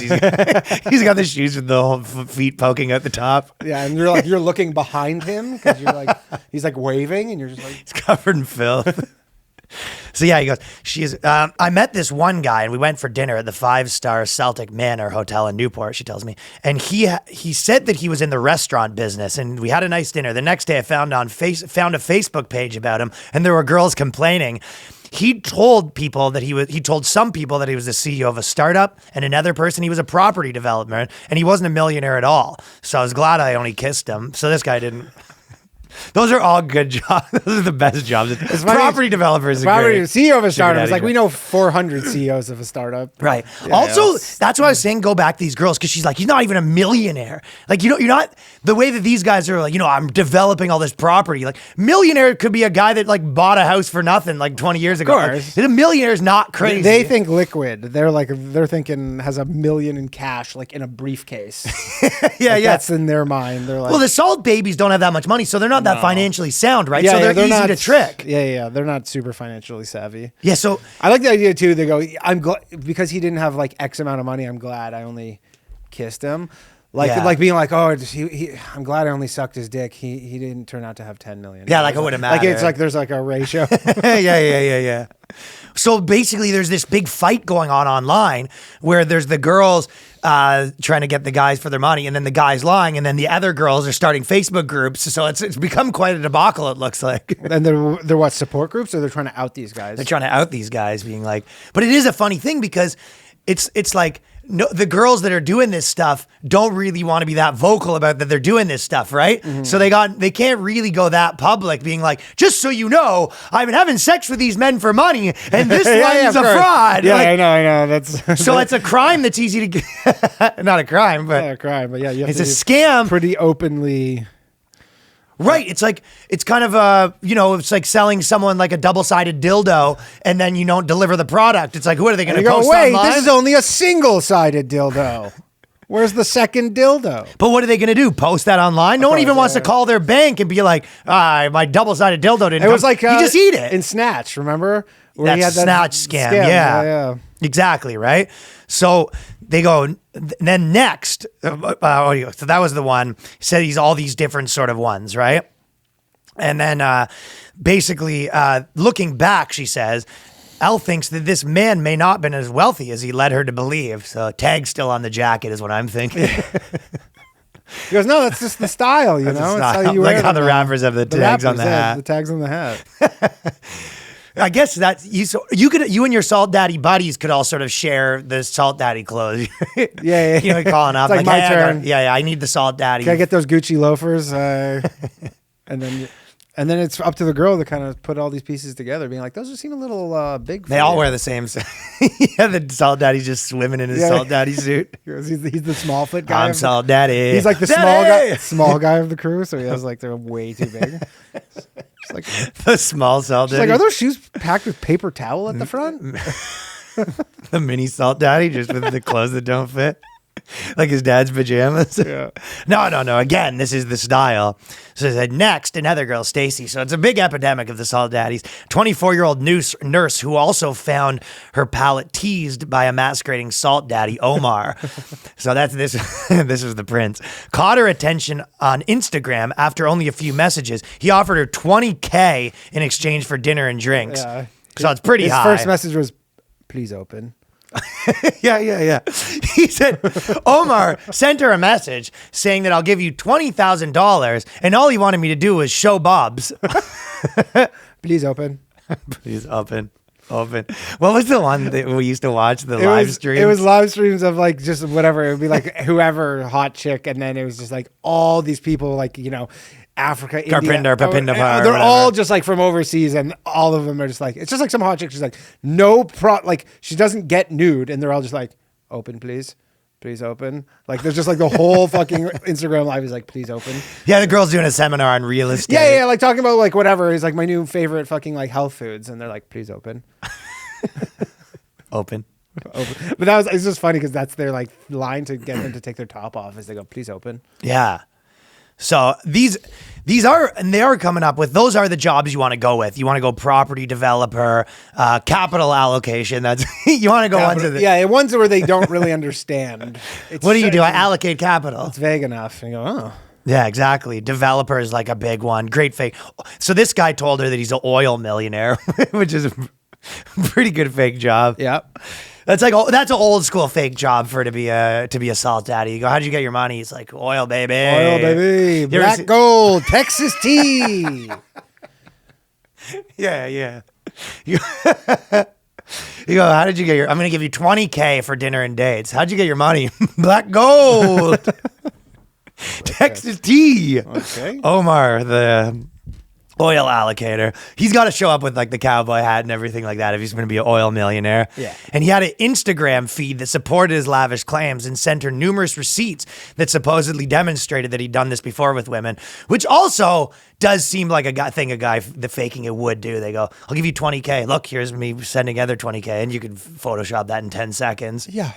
He's got the shoes with the whole feet poking out the top. Yeah, and you're looking behind him because you're like he's like waving, and you're just like he's covered in filth. So yeah, he goes, I met this one guy and we went for dinner at the 5-star Celtic Manor Hotel in Newport, she tells me. And he said that he was in the restaurant business and we had a nice dinner. The next day I found a Facebook page about him and there were girls complaining. He told some people that he was the CEO of a startup, and another person he was a property developer, and he wasn't a millionaire at all. So I was glad I only kissed him. So this guy didn't. Those are all good jobs. Those are the best jobs. Property developers are great. CEO of a startup. It's like we know 400 CEOs of a startup. Right. That's why I was saying go back to these girls because she's like, he's not even a millionaire. Like, you're not the way that these guys are like, I'm developing all this property. Like, millionaire could be a guy that like bought a house for nothing like 20 years ago. Of course. Like, a millionaire is not crazy. They think liquid. They're thinking has $1 million in cash, like in a briefcase. Yeah. That's in their mind. They're like, well, the salt babies don't have that much money, so they're not that financially sound, right? So they're easy to trick. Yeah. They're not super financially savvy. Yeah. So I like the idea too. They go, I'm glad because he didn't have like X amount of money. I'm glad I only kissed him. Like being like, I'm glad I only sucked his dick. He didn't turn out to have 10 million. Yeah, like it wouldn't matter. Like it's like there's like a ratio. Yeah. So basically, there's this big fight going on online where there's the girls trying to get the guys for their money, and then the guys lying, and then the other girls are starting Facebook groups. So it's become quite a debacle. It looks like. And they're what, support groups, or they're trying to out these guys? They're trying to out these guys, being like, but it is a funny thing because it's like. No, the girls that are doing this stuff don't really want to be that vocal about that they're doing this stuff, right? Mm-hmm. So they can't really go that public, being like, just so you know, I've been having sex with these men for money, and this one's a fraud. Yeah, like, I know. That's so it's a crime that's easy to get. Not a crime, but not a crime. But yeah, it's a scam. Pretty openly. Right. It's like, it's kind of, it's like selling someone like a double-sided dildo and then you don't deliver the product. It's like, what are they going to post online? Wait, this is only a single-sided dildo. Where's the second dildo? But what are they going to do? Post that online? No one even wants to call their bank and be like, my double-sided dildo didn't come. It was like, you just eat it. In Snatch, remember? Where that's Snatch scam. Yeah. Exactly, right? So they go, then next, so that was the one, said he's all these different sort of ones, right? And then basically, looking back, she says, Elle thinks that this man may not have been as wealthy as he led her to believe. So tag still on the jacket is what I'm thinking. He goes, no, that's just the style, you know? It's how you wear like how the rappers have the tags on the hat. The tags on the hat. I guess that's you. So you and your Salt Daddy buddies could all sort of share the Salt Daddy clothes. Yeah. Calling up. It's like my turn. I need the Salt Daddy. Can I get those Gucci loafers? And then And then it's up to the girl to kind of put all these pieces together, being like, those seem a little big. They all wear the same. Yeah, the Salt Daddy's just swimming in his Salt Daddy suit. He's the small foot guy. I'm Salt Daddy. He's like the Daddy! small guy of the crew, so he has like they're way too big. It's like The small Salt Daddy. like, are those shoes packed with paper towel at the front? The mini Salt Daddy, just with the clothes that don't fit. Like his dad's pajamas. Yeah. No. Again, this is the style. So they said next, another girl, Stacy. So it's a big epidemic of the Salt Daddies. 24-year-old nurse who also found her palate teased by a masquerading Salt Daddy, Omar. So that's this. This is the prince. Caught her attention on Instagram after only a few messages. He offered her $20K in exchange for dinner and drinks. Yeah. So it's pretty high. His first message was, "Please open." Yeah. He said, Omar sent her a message saying that I'll give you $20,000, and all he wanted me to do was show Bob's. Please open. Please open. What was the one that we used to watch, the live stream? It was live streams of like just whatever. It would be like whoever hot chick, and then it was just like all these people, like, you know, Africa, India. Papinda, They're all just like from overseas, and all of them are just like, it's just like some hot chick. She's like, like she doesn't get nude, and they're all just like, open, please. Please open. Like there's just like the whole fucking Instagram live is like, please open. Yeah, the girl's doing a seminar on real estate. Yeah, like talking about like whatever is like my new favorite fucking like health foods, and they're like, please open. Open. But it's just funny because that's their like line to get them to take their top off as they go, please open. Yeah. So these are, and they are coming up with, those are the jobs you want to go with. You want to go property developer, capital allocation. That's you want to go on to the ones where they don't really understand. What do? I allocate capital. It's vague enough. And you go, oh. Yeah, exactly. Developer is like a big one. Great fake. So this guy told her that he's an oil millionaire, which is a pretty good fake job. Yep. That's an old school fake job to be a Salt Daddy. You go, how'd you get your money? He's like, oil, baby. Oil, baby. Black gold. Texas tea. Yeah. You go, how did you get I'm going to give you $20K for dinner and dates. How'd you get your money? Black gold. Texas tea. Okay. Omar, the oil allocator. He's got to show up with like the cowboy hat and everything like that if he's going to be an oil millionaire. Yeah. And he had an Instagram feed that supported his lavish claims and sent her numerous receipts that supposedly demonstrated that he'd done this before with women, which also does seem like a guy the faking it would do. They go, I'll give you $20K. Look, here's me sending other $20K, and you can Photoshop that in 10 seconds. Yeah.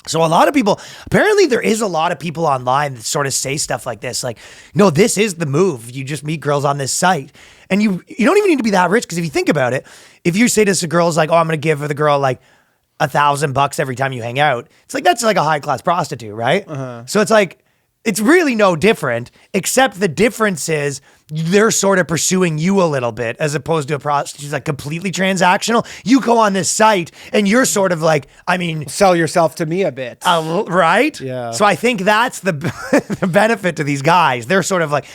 So a lot of people, apparently there is a lot of people online that sort of say stuff like this, like, no, this is the move. You just meet girls on this site, and you don't even need to be that rich, because if you think about it, if you say to girls like, oh, I'm going to give the girl like $1,000 every time you hang out, it's like, that's like a high class prostitute, right? Uh-huh. So it's like, it's really no different, except the difference is they're sort of pursuing you a little bit as opposed to a prostitute who's like completely transactional. You go on this site and you're sort of like, sell yourself to me a bit. Right? Yeah. So I think that's the benefit to these guys. They're sort of like,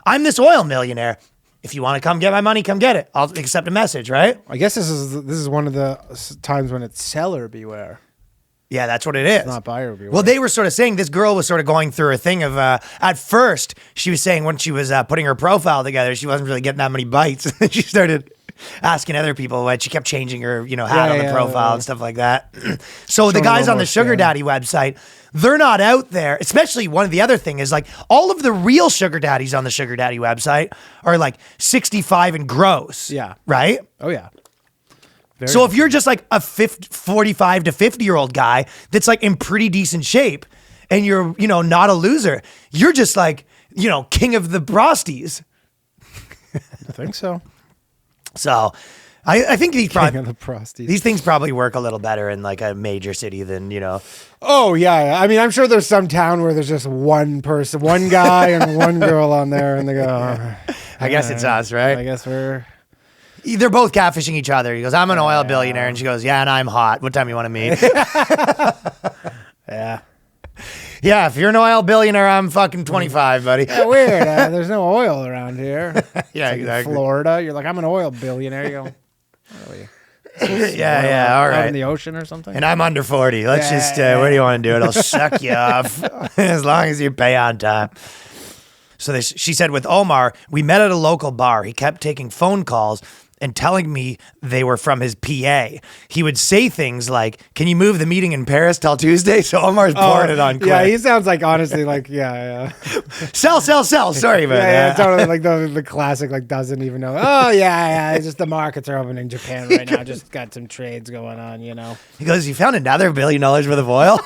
I'm this oil millionaire. If you want to come get my money, come get it. I'll accept a message, right? I guess this is one of the times when it's seller beware. Yeah, that's what it is. It's not buyer beware. Well, they were sort of saying this girl was sort of going through a thing of, at first, she was saying when she was putting her profile together, she wasn't really getting that many bites. She started asking other people, but she kept changing her, hat on the profile and stuff like that. So the guys on the Sugar Daddy website, they're not out there. Especially one of the other thing is like all of the real Sugar Daddies on the Sugar Daddy website are like 65 and gross. Yeah. Right? Oh, yeah. So if you're just like a 45 to 50-year-old guy that's like in pretty decent shape and you're, not a loser, you're just like, king of the prosties. I think so. So I think these things probably work a little better in like a major city than, Oh, yeah. I mean, I'm sure there's some town where there's just one person, one guy and one girl on there, and they go, I guess it's us, right? I guess they're both catfishing each other. He goes, I'm an oil billionaire. And she goes, yeah, and I'm hot. What time you want to meet? Yeah. Yeah, if you're an oil billionaire, I'm fucking 25, buddy. Yeah, weird. There's no oil around here. Yeah, like exactly. In Florida, you're like, I'm an oil billionaire. You go, really? Yeah, all right. Out in the ocean or something? And I'm under 40. Let's just, what do you want to do? It'll suck you off as long as you pay on time. So she said with Omar, we met at a local bar. He kept taking phone calls and telling me they were from his PA. He would say things like, can you move the meeting in Paris till Tuesday? So Omar's pouring it on quick. Yeah, he sounds like, honestly, like, yeah. Sell. Sorry about Yeah, that. totally like the classic, like, doesn't even know. Oh, yeah, it's just the markets are open in Japan right now. Just got some trades going on, you know. He goes, you found another $1 billion worth of oil?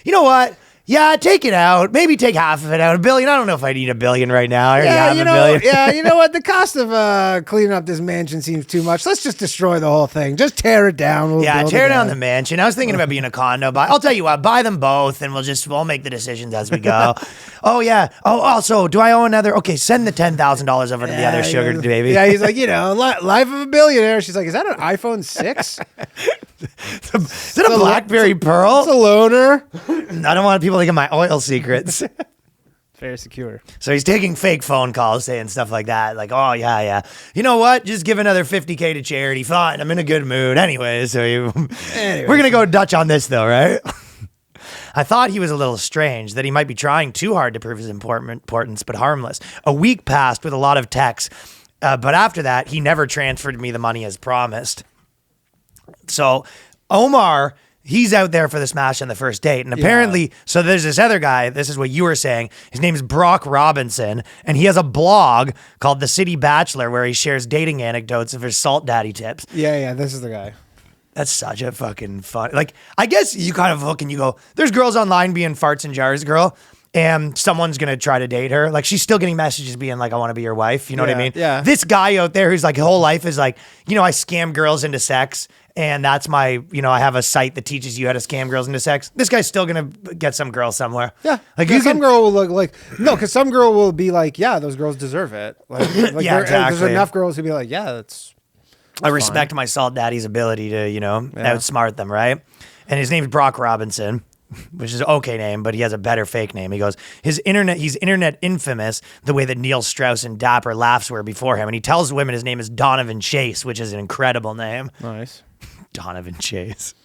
You know what? Yeah, take it out. Maybe take half of it out. $1 billion. I don't know if I need $1 billion right now. I already have $1 billion. Yeah, you know what? The cost of cleaning up this mansion seems too much. Let's just destroy the whole thing. Just tear it down. We'll build tear it down up. the mansion. I was thinking about being a condo, but I'll tell you what, buy them both and we'll make the decisions as we go. Oh, yeah. Oh, also, do I owe another? Okay, send the $10,000 over to the other sugar baby. Yeah, he's like, life of a billionaire. She's like, is that an iPhone 6? Is that a BlackBerry Pearl? It's a loaner. I don't want people to get my oil secrets. Very secure. So he's taking fake phone calls saying stuff like that. Like, oh, yeah. You know what? Just give another $50K to charity. Fine. I'm in a good mood. Anyways, we're going to go Dutch on this, though, right? I thought he was a little strange, that he might be trying too hard to prove his importance, but harmless. A week passed with a lot of texts, but after that, he never transferred me the money as promised. So Omar, he's out there for the smash on the first date. And apparently, so there's this other guy, this is what you were saying. His name is Brock Robinson, and he has a blog called The City Bachelor where he shares dating anecdotes of his salt daddy tips. Yeah, this is the guy. That's such a fucking fun. Like, I guess you kind of look and you go, there's girls online being farts and jars girl, and someone's going to try to date her. Like, she's still getting messages being like, I want to be your wife. You know what I mean? Yeah. This guy out there who's like, his whole life is like, I scam girls into sex. And that's my, I have a site that teaches you how to scam girls into sex. This guy's still going to get some girl somewhere. Yeah. Like, some girl will look like, no, because some girl will be like, yeah, those girls deserve it. Like Yeah, exactly. There's enough girls who be like, yeah, that's I respect my salt daddy's ability to, outsmart them, right? And his name's Brock Robinson, which is an okay name, but he has a better fake name. He goes, he's internet infamous the way that Neil Strauss and Dapper Laughs were before him. And he tells women his name is Donovan Chase, which is an incredible name. nice. Donovan Chase.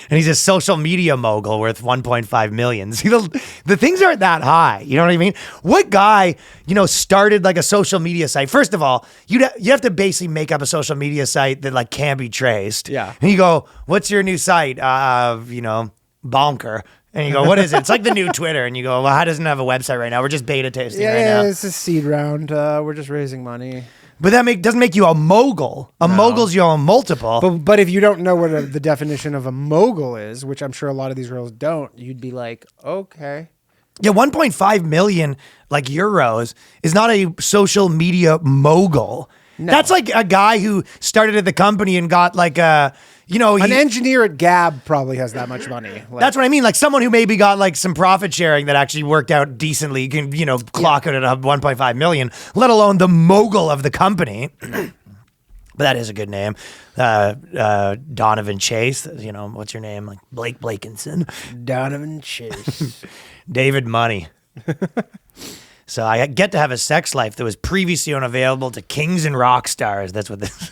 And he's a social media mogul worth 1.5 million. See, the things aren't that high. You know what I mean? What guy, started like a social media site? First of all, you have to basically make up a social media site that like can't be traced. Yeah. And you go, what's your new site? Bonker. And you go, what is it? It's like the new Twitter. And you go, well, how doesn't it have a website right now? We're just beta testing right now. Yeah, it's a seed round. We're just raising money. But that doesn't make you a mogul. Mogul's you own multiple. But if you don't know what the definition of a mogul is, which I'm sure a lot of these girls don't, you'd be like, okay. Yeah, 1.5 million euros is not a social media mogul. No. That's like a guy who started at the company and got an engineer at Gab probably has that much money. That's what I mean. Like someone who maybe got some profit sharing that actually worked out decently can, clock it at 1.5 million, let alone the mogul of the company. But that is a good name. Donovan Chase, what's your name? Like Blake Blakinson. Donovan Chase. David Money. So I get to have a sex life that was previously unavailable to kings and rock stars. That's what this...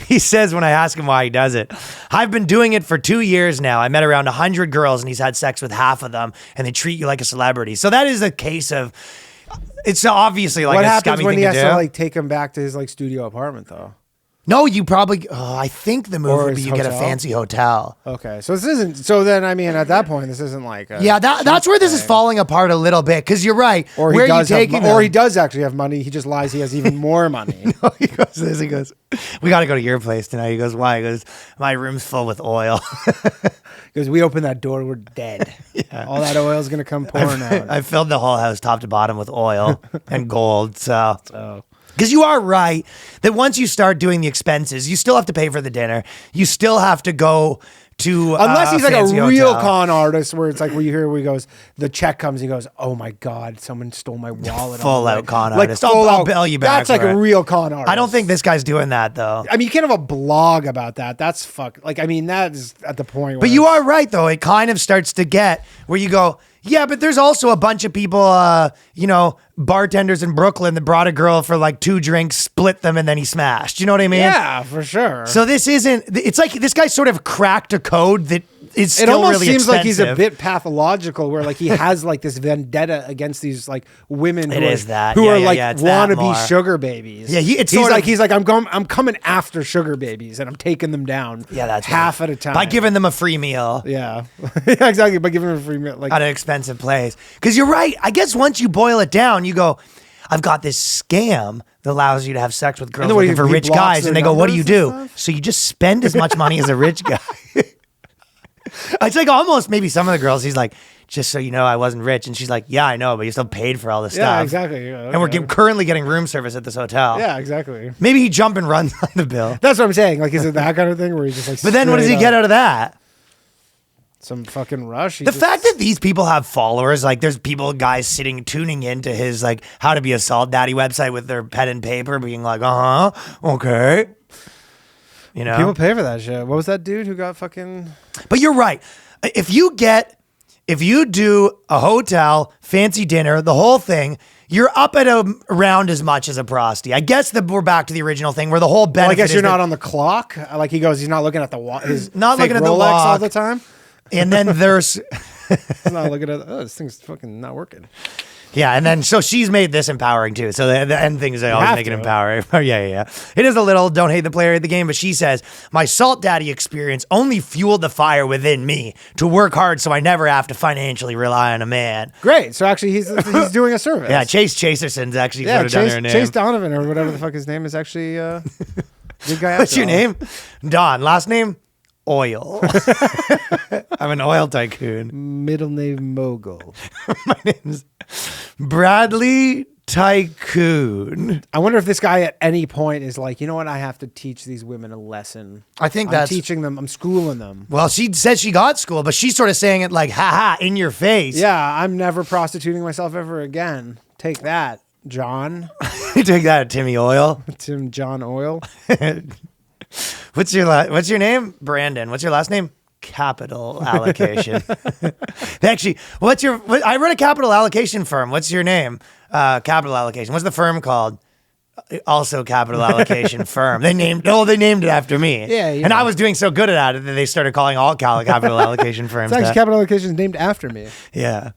He says when I ask him why he does it, I've been doing it for 2 years now. I met around 100 girls and he's had sex with half of them and they treat you like a celebrity. So that is a case of, it's obviously like what a happens scummy when thing he has to do. to take him back to his studio apartment though? No, you probably, I think the move Or would be his you get a hotel? fancy hotel. Okay, so this isn't. So then, at that point, this isn't like. Yeah, that's where this is falling apart a little bit because you're right. Or he where does are you have, taking or them? he does actually have money. He just lies. He has even more money. He goes this. He goes, we got to go to your place tonight. He goes, why? He goes, my room's full with oil. Because we open that door, we're dead. Yeah. All that oil is gonna come pouring out. I filled the whole house top to bottom with oil and gold. So. Because you are right that once you start doing the expenses, you still have to pay for the dinner. You still have to go to Unless he's like a fancy real hotel. con artist where it's like where you hear where he goes, the check comes, he goes, oh my God, someone stole my wallet. Full on the out way. con Like artist. full I'll out- bail you back That's like for a it. real con artist. I don't think this guy's doing that though. I mean, you can't have a blog about that. That's that is at the point where But you are right though. It kind of starts to get where you go, yeah, but there's also a bunch of people, bartenders in Brooklyn that brought a girl for 2 drinks, split them, and then he smashed. You know what I mean? Yeah, for sure. So this isn't, it's like this guy sort of cracked a code that it's It still almost really seems like he's a expensive. bit pathological, where like he has like this vendetta against these like women who It are, is that. who Yeah, are yeah, like yeah, it's that wannabe more. sugar babies. Yeah, he's sort like of- I'm coming after sugar babies and I'm taking them down. Yeah, that's half right. at a time by giving them a free meal. Yeah, yeah, exactly. By giving them a free meal, like At an expensive place. Because you're right. I guess once you boil it down, you go, I've got this scam that allows you to have sex with girls then what, looking for he rich blocks guys. their And they go, what do you numbers do? and stuff? So you just spend as much money as a rich guy. It's like almost maybe some of the girls, he's like, just so you know, I wasn't rich. And she's like, yeah, I know, but you still paid for all this yeah, stuff. exactly. Yeah, And we're okay. currently getting room service at this hotel. Yeah, exactly. Maybe he jump and runs on the bill. That's what I'm saying. Like, is it that kind of thing where he just like? But then what does he straight get up- out of that? Some fucking rush. The fact that these people have followers, like there's guys tuning into his like how to be a salt daddy website with their pen and paper, being like, okay, you know. people pay for that shit. What was that dude who got fucking? But you're right. If you do a hotel, fancy dinner, the whole thing, you're up at around as much as a prosty. I guess that we're back to the original thing where the whole benefit. Well, I guess is you're that- not on the clock. Like he goes, he's not looking at his Not fake looking at the Rolex all lock. the time. And then there's. He's not looking at. Oh, this thing's fucking not working. Yeah, and then so she's made this empowering too. So the end things they always have make it to. empowering. yeah. It is a little don't hate the player of the game, but she says my salt daddy experience only fueled the fire within me to work hard, so I never have to financially rely on a man. Great. So actually, he's doing a service. Yeah, Chase Chaserson's actually Yeah, put it down her name. Chase Donovan or whatever the fuck his name is actually good guy. What's after your all. name? Don. Last name? Oil. I'm an oil tycoon. Middle name Mogul. My name's Bradley Tycoon. I wonder if this guy at any point is like, you know what? I have to teach these women a lesson. I think I'm that's teaching them. I'm schooling them. Well, she said she got school, but she's sort of saying it like, haha, in your face. Yeah, I'm never prostituting myself ever again. Take that, John. You take that, Timmy Oil. Tim John Oil. What's your name? Brandon. What's your last name? Capital Allocation. Actually, I run a capital allocation firm. What's your name? Capital Allocation. What's the firm called? Also Capital Allocation Firm. They named it after me. Yeah, yeah. And I was doing so good at it that they started calling all capital allocation firms It's actually that. capital allocation is named after me. Yeah.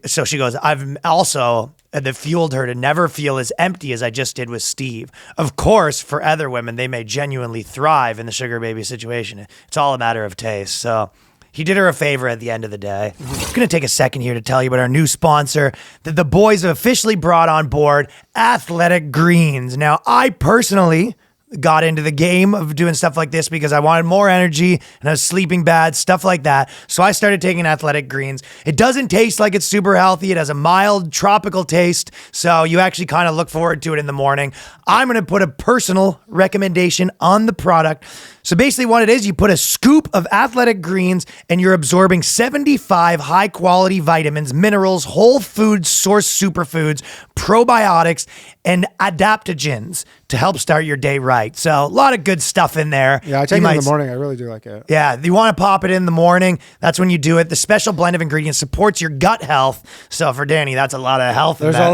So she goes, I've also that fueled her to never feel as empty as I just did with Steve. Of course, for other women, they may genuinely thrive in the sugar baby situation. It's all a matter of taste. So he did her a favor at the end of the day. I'm going to take a second here to tell you about our new sponsor that the boys have officially brought on board, Athletic Greens. Now, I personally got into the game of doing stuff like this because I wanted more energy and I was sleeping bad, stuff like that. So I started taking Athletic Greens. It doesn't taste like it's super healthy. It has a mild tropical taste. So you actually kind of look forward to it in the morning. I'm going to put a personal recommendation on the product. So basically what it is, you put a scoop of Athletic Greens and you're absorbing 75 high quality vitamins, minerals, whole food source superfoods, probiotics, and adaptogens to help start your day right. So a lot of good stuff in there. Yeah, I take it in the morning. I really do like it. Yeah, you want to pop it in the morning. That's when you do it. The special blend of ingredients supports your gut health. So for Danny, that's a lot of health. There's a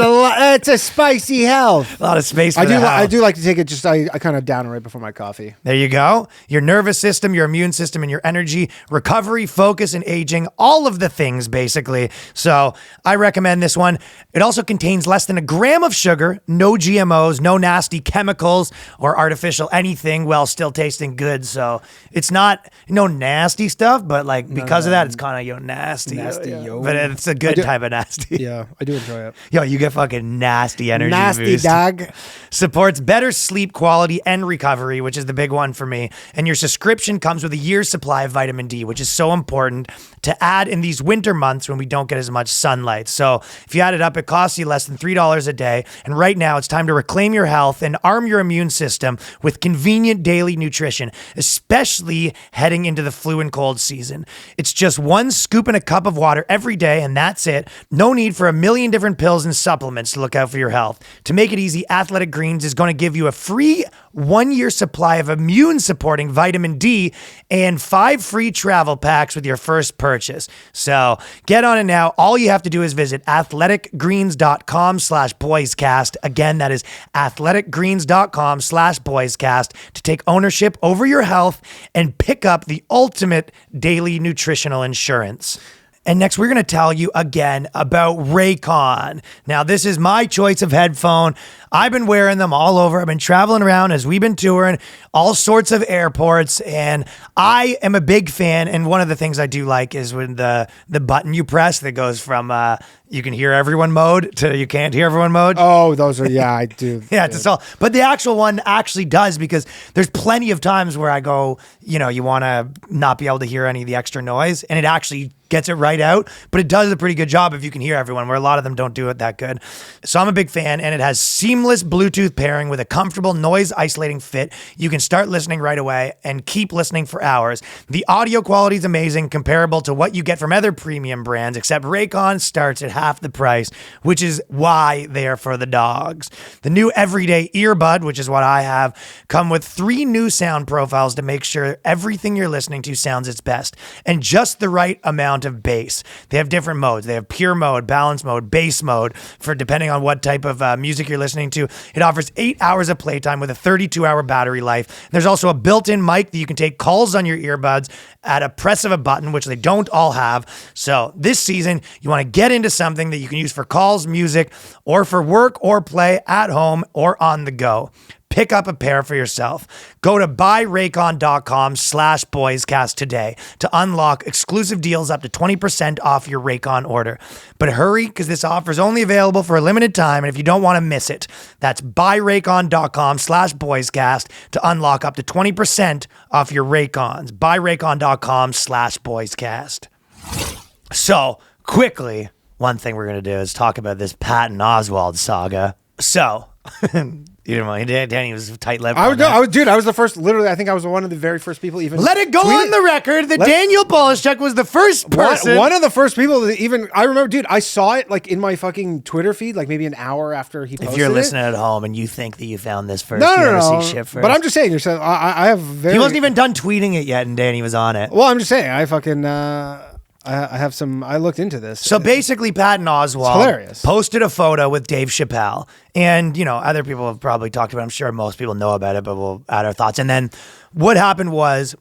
lot. It's a spicy health. A lot of space for I do. the health. I do like to take it. Just I kind of down it right before my coffee. There you go. Your nervous system, your immune system, and your energy, recovery, focus, and aging, all of the things basically. So I recommend this one. It also contains less than a gram of sugar, no GMOs, no nasty chemicals or artificial anything while still tasting good. So it's not no nasty stuff, but like because of that, it's kind of nasty. Nasty, yo. But it's a good type of nasty. Yeah, I do enjoy it. Yo, you get fucking nasty energy. Nasty boost. dog. Supports better sleep quality and recovery, which is the big one for me. And your subscription comes with a year's supply of vitamin D, which is so important to add in these winter months when we don't get as much sunlight. So if you add it up, it costs you less than $3 a day. And right now it's time to reclaim your health and arm your immune system with convenient daily nutrition, especially heading into the flu and cold season. It's just one scoop in a cup of water every day, and that's it. No need for a million different pills and supplements to look out for your health. To make it easy, Athletic Greens is going to give you a free 1-year supply of immune supporting vitamin D and 5 free travel packs with your first purchase. So get on it now. All you have to do is visit athleticgreens.com/boyscast. Again, that is PatrickGreens.com/boyscast to take ownership over your health and pick up the ultimate daily nutritional insurance. And next, we're going to tell you again about Raycon. Now, this is my choice of headphone. I've been wearing them all over. I've been traveling around as we've been touring all sorts of airports, and I am a big fan. And one of the things I do like is when the button you press that goes from you can hear everyone mode to you can't hear everyone mode. Oh, those are, yeah, I do. Yeah, it's all. But the actual one actually does, because there's plenty of times where I go, you want to not be able to hear any of the extra noise, and it actually gets it right out, but it does a pretty good job if you can hear everyone, where a lot of them don't do it that good. So I'm a big fan, and it has seamless Bluetooth pairing with a comfortable noise isolating fit. You can start listening right away and keep listening for hours. The audio quality is amazing, comparable to what you get from other premium brands, except Raycon starts at half the price, which is why they are for the dogs. The new everyday earbud, which is what I have, come with 3 new sound profiles to make sure everything you're listening to sounds its best, and just the right amount of bass. They have different modes. They have pure mode, balance mode, bass mode, for depending on what type of music you're listening to. It offers 8 hours of playtime with a 32-hour battery life. There's also a built-in mic that you can take calls on your earbuds at a press of a button, which they don't all have. So this season, you want to get into something that you can use for calls, music, or for work or play at home or on the go. Pick up a pair for yourself. Go to buyraycon.com/boyscast today to unlock exclusive deals up to 20% off your Raycon order. But hurry, because this offer is only available for a limited time, and if you don't want to miss it, that's buyraycon.com/boyscast to unlock up to 20% off your Raycons. Buyraycon.com/boyscast. So, quickly, one thing we're going to do is talk about this Patton Oswalt saga. So, you didn't mind. Danny was tight-lipped. I was the first. Literally, I think I was one of the very first people even. Let it go on the record that Daniel Polishchuk was the first person. One of the first people that even. I remember, dude. I saw it like in my fucking Twitter feed, like maybe an hour after he posted it. If you're listening at home and you think that you found this first, no, you never no. see shit first. But I'm just saying. You're saying I have very. He wasn't even done tweeting it yet, and Danny was on it. Well, I'm just saying. I fucking. I have some. I looked into this. So basically, Patton Oswalt posted a photo with Dave Chappelle, and other people have probably talked about it. I'm sure most people know about it, but we'll add our thoughts. And then what happened was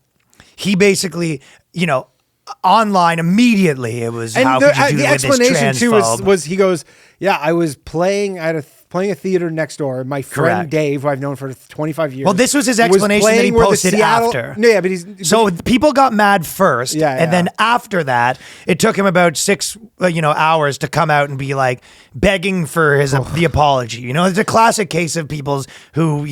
he basically, online immediately. It was and how the, could you do the with explanation this too transphobe? was he goes, yeah, I was playing at playing a theater next door. My friend Correct. Dave, who I've known for 25 years. Well, this was his explanation that he posted after. No, yeah, but so people got mad first, and then after that, it took him about 6, hours to come out and be like begging for the apology. It's a classic case of people who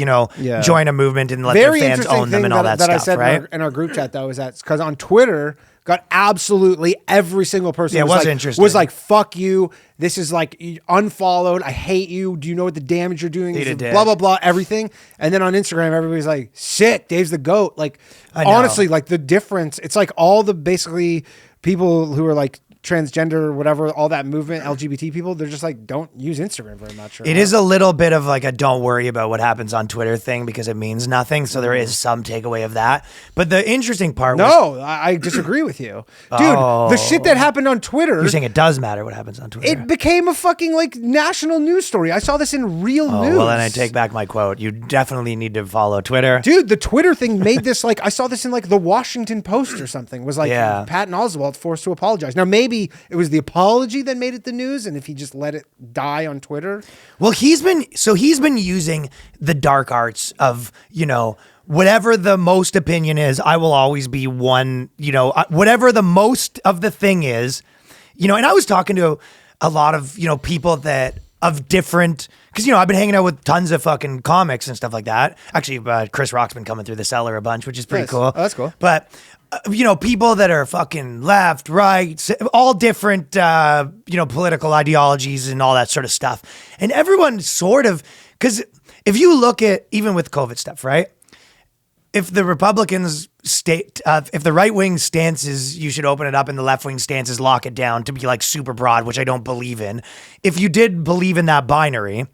join a movement and let their fans own them and all that stuff. I said right? in our group chat though is that because on Twitter. Got absolutely every single person was like, fuck you. This is like unfollowed. I hate you. Do you know what the damage you're doing? Blah, blah, blah, everything. And then on Instagram, everybody's like, sick. Dave's the GOAT. Like, honestly, like the difference, it's like all the basically people who are like transgender or whatever, all that movement, LGBT people, they're just like, don't use Instagram very much. It is a little bit of like a don't worry about what happens on Twitter thing because it means nothing. So there is some takeaway of that. But the interesting part was... No, I disagree with you. Dude, the shit that happened on Twitter... You're saying it does matter what happens on Twitter. It became a fucking like national news story. I saw this in real news. Well, then I take back my quote. You definitely need to follow Twitter. Dude, the Twitter thing made this like... I saw this in like the Washington Post or something. Was like Patton Oswalt forced to apologize. Now, maybe it was the apology that made it the news, and if he just let it die on Twitter. Well, he's been using the dark arts of, whatever the most opinion is, I will always be one, whatever the most of the thing is, and I was talking to a lot of, people that of different, because, I've been hanging out with tons of fucking comics and stuff like that. Actually, Chris Rock's been coming through the cellar a bunch, which is pretty cool. Oh, that's cool. But people that are fucking left, right, all different, political ideologies and all that sort of stuff. And everyone sort of, because if you look at, even with COVID stuff, right? If the Republicans if the right wing stance is you should open it up and the left wing stance is lock it down to be like super broad, which I don't believe in. If you did believe in that binary,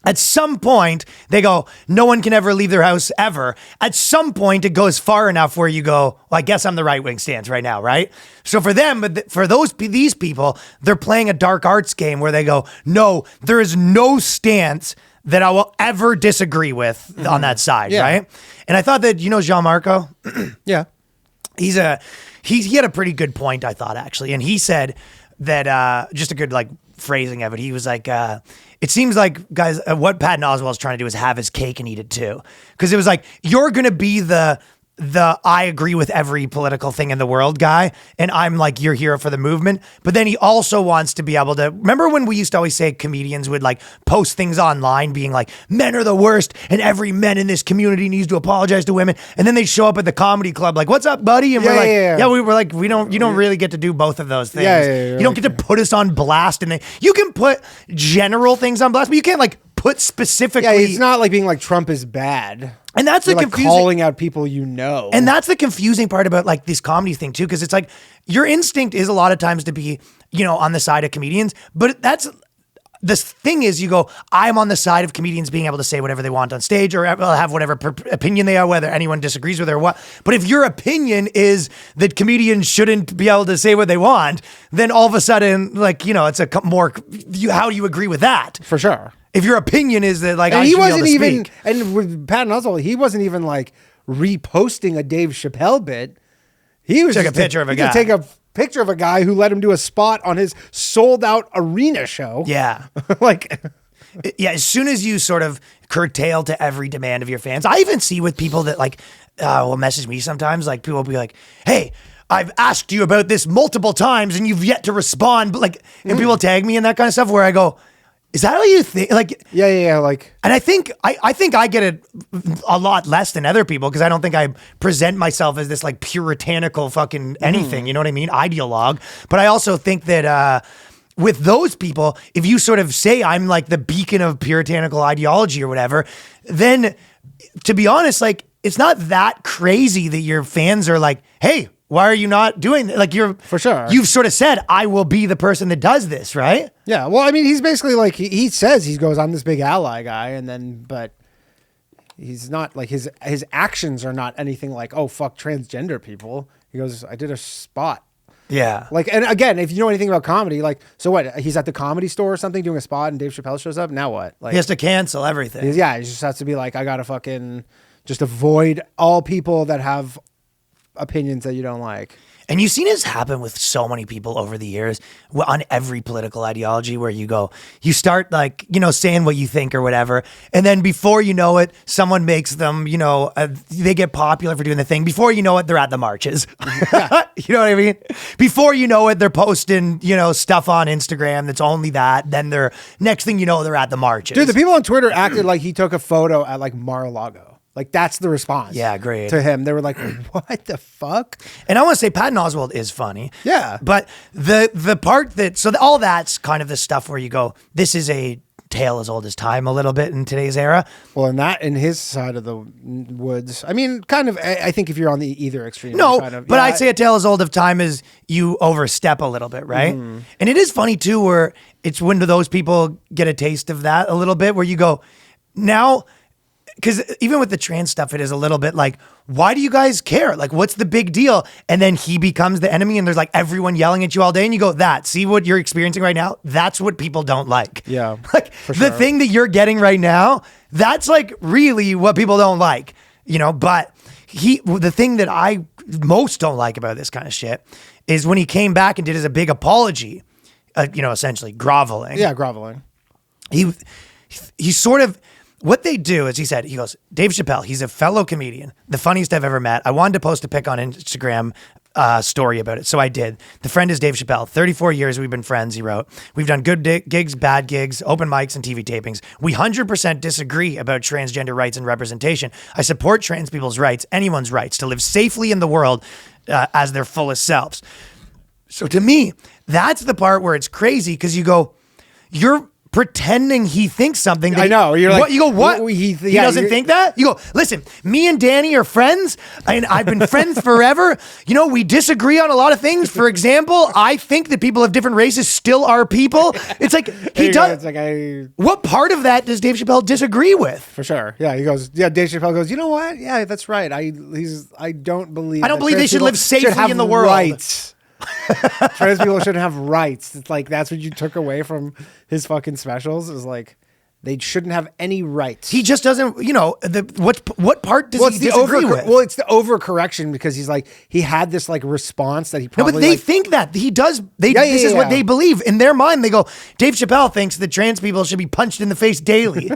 at some point, they go, no one can ever leave their house ever. At some point, it goes far enough where you go, well, I guess I'm the right-wing stance right now, right? So for them, for these people, they're playing a dark arts game where they go, no, there is no stance that I will ever disagree with on that side, Yeah. right? And I thought that, Jean Marco, Yeah. he had a pretty good point, I thought, actually. And he said that, just a good like phrasing of it. He was like, it seems like, guys, what Patton Oswalt's trying to do is have his cake and eat it too. Because it was like, you're going to be the I agree with every political thing in the world guy, and I'm like your hero for the movement. But then he also wants to be able to, remember when we used to always say comedians would like post things online being like, men are the worst and every man in this community needs to apologize to women. And then they show up at the comedy club like, what's up, buddy? And we're like, we were like, you don't really get to do both of those things. You don't get to put us on blast. And then you can put general things on blast, but you can't like put specifically. Yeah, it's not like being like Trump is bad. And that's the like confusing, calling out people you know. And that's the confusing part about like this comedy thing too, because it's like your instinct is a lot of times to be, on the side of comedians, but that's this thing is you go, I'm on the side of comedians being able to say whatever they want on stage or have whatever opinion they are, whether anyone disagrees with it or what. But if your opinion is that comedians shouldn't be able to say what they want, then all of a sudden, like, it's a more, how do you agree with that? For sure. If your opinion is that like, and I he should wasn't be able to even, speak. and with Patton Oswalt, he wasn't even like reposting a Dave Chappelle bit. He was Took a just picture of a he just guy. Take a picture of a guy who let him do a spot on his sold out arena show. Yeah. Like, Yeah, as soon as you sort of curtail to every demand of your fans, I even see with people that like will message me sometimes, like people will be like, hey, I've asked you about this multiple times and you've yet to respond. But like, and people tag me and that kind of stuff where I go, is that how you think? Like, yeah. Like, and I think I get it a lot less than other people because I don't think I present myself as this like puritanical fucking anything. You know what I mean? Ideologue. But I also think that with those people, if you sort of say I'm like the beacon of puritanical ideology or whatever, then to be honest, like it's not that crazy that your fans are like, hey, why are you not doing that? Like For sure. You've sort of said, I will be the person that does this, right? yeah. Well, I mean, he's basically like, he says he goes, I'm this big ally guy. And then, but he's not like his actions are not anything like, oh, fuck transgender people. He goes, I did a spot. Yeah. Like, and again, if you know anything about comedy, like, so what? He's at the Comedy Store or something doing a spot and Dave Chappelle shows up. Now what? Like, He has to cancel everything. he just has to be like, I gotta fucking just avoid all people that have opinions that you don't like. And you've seen this happen with so many people over the years on every political ideology where you start like, saying what you think or whatever. And then before you know it, someone makes them, they get popular for doing the thing. Before you know it, they're at the marches. You know what I mean? Before you know it, they're posting, stuff on Instagram that's only that. Then next thing you know, they're at the marches. Dude, the people on Twitter acted like he took a photo at like Mar-a-Lago. Like that's the response. Yeah, great. To him. They were like, what the fuck? And I want to say Patton Oswalt is funny. Yeah. But the part that, all that's kind of the stuff where you go, this is a tale as old as time a little bit in today's era. Well, in his side of the woods, I mean, kind of, I think if you're on the either extreme. No, kind of, but I'd say a tale as old of time is you overstep a little bit, right? Mm-hmm. And it is funny too, where it's when those people get a taste of that a little bit where you go, now, because even with the trans stuff, it is a little bit like, why do you guys care? Like, what's the big deal? And then he becomes the enemy and there's like everyone yelling at you all day and you go, see what you're experiencing right now? That's what people don't like. Yeah, Like for the sure. thing that you're getting right now, that's like really what people don't like, but the thing that I most don't like about this kind of shit is when he came back and did as a big apology, essentially groveling. Yeah, groveling. He sort of, what they do is he goes, Dave Chappelle, he's a fellow comedian, the funniest I've ever met. I wanted to post a pic on Instagram story about it. So I did. The friend is Dave Chappelle. 34 years we've been friends, he wrote. We've done good gigs, bad gigs, open mics, and TV tapings. We 100% disagree about transgender rights and representation. I support trans people's rights, anyone's rights, to live safely in the world as their fullest selves. So to me, that's the part where it's crazy because you go, you're pretending he thinks something. I know. You're like, what? You go, what? He doesn't think that? You go, listen, me and Danny are friends and I've been friends forever. We disagree on a lot of things. For example, I think that people of different races still are people. It's like, he does. It's like, what part of that does Dave Chappelle disagree with? for sure. Yeah. He goes, Dave Chappelle goes, you know what? Yeah, that's right. I don't believe that believe they trans should people live safely have in the world. Rights. Trans people shouldn't have rights. It's like that's what you took away from his fucking specials. Is like, They shouldn't have any rights. He just doesn't, what part does he disagree with? Well, it's the overcorrection because he's like, he had this like response that he No, probably. but they think that he does. This is what they believe in their mind. They go, Dave Chappelle thinks that trans people should be punched in the face daily.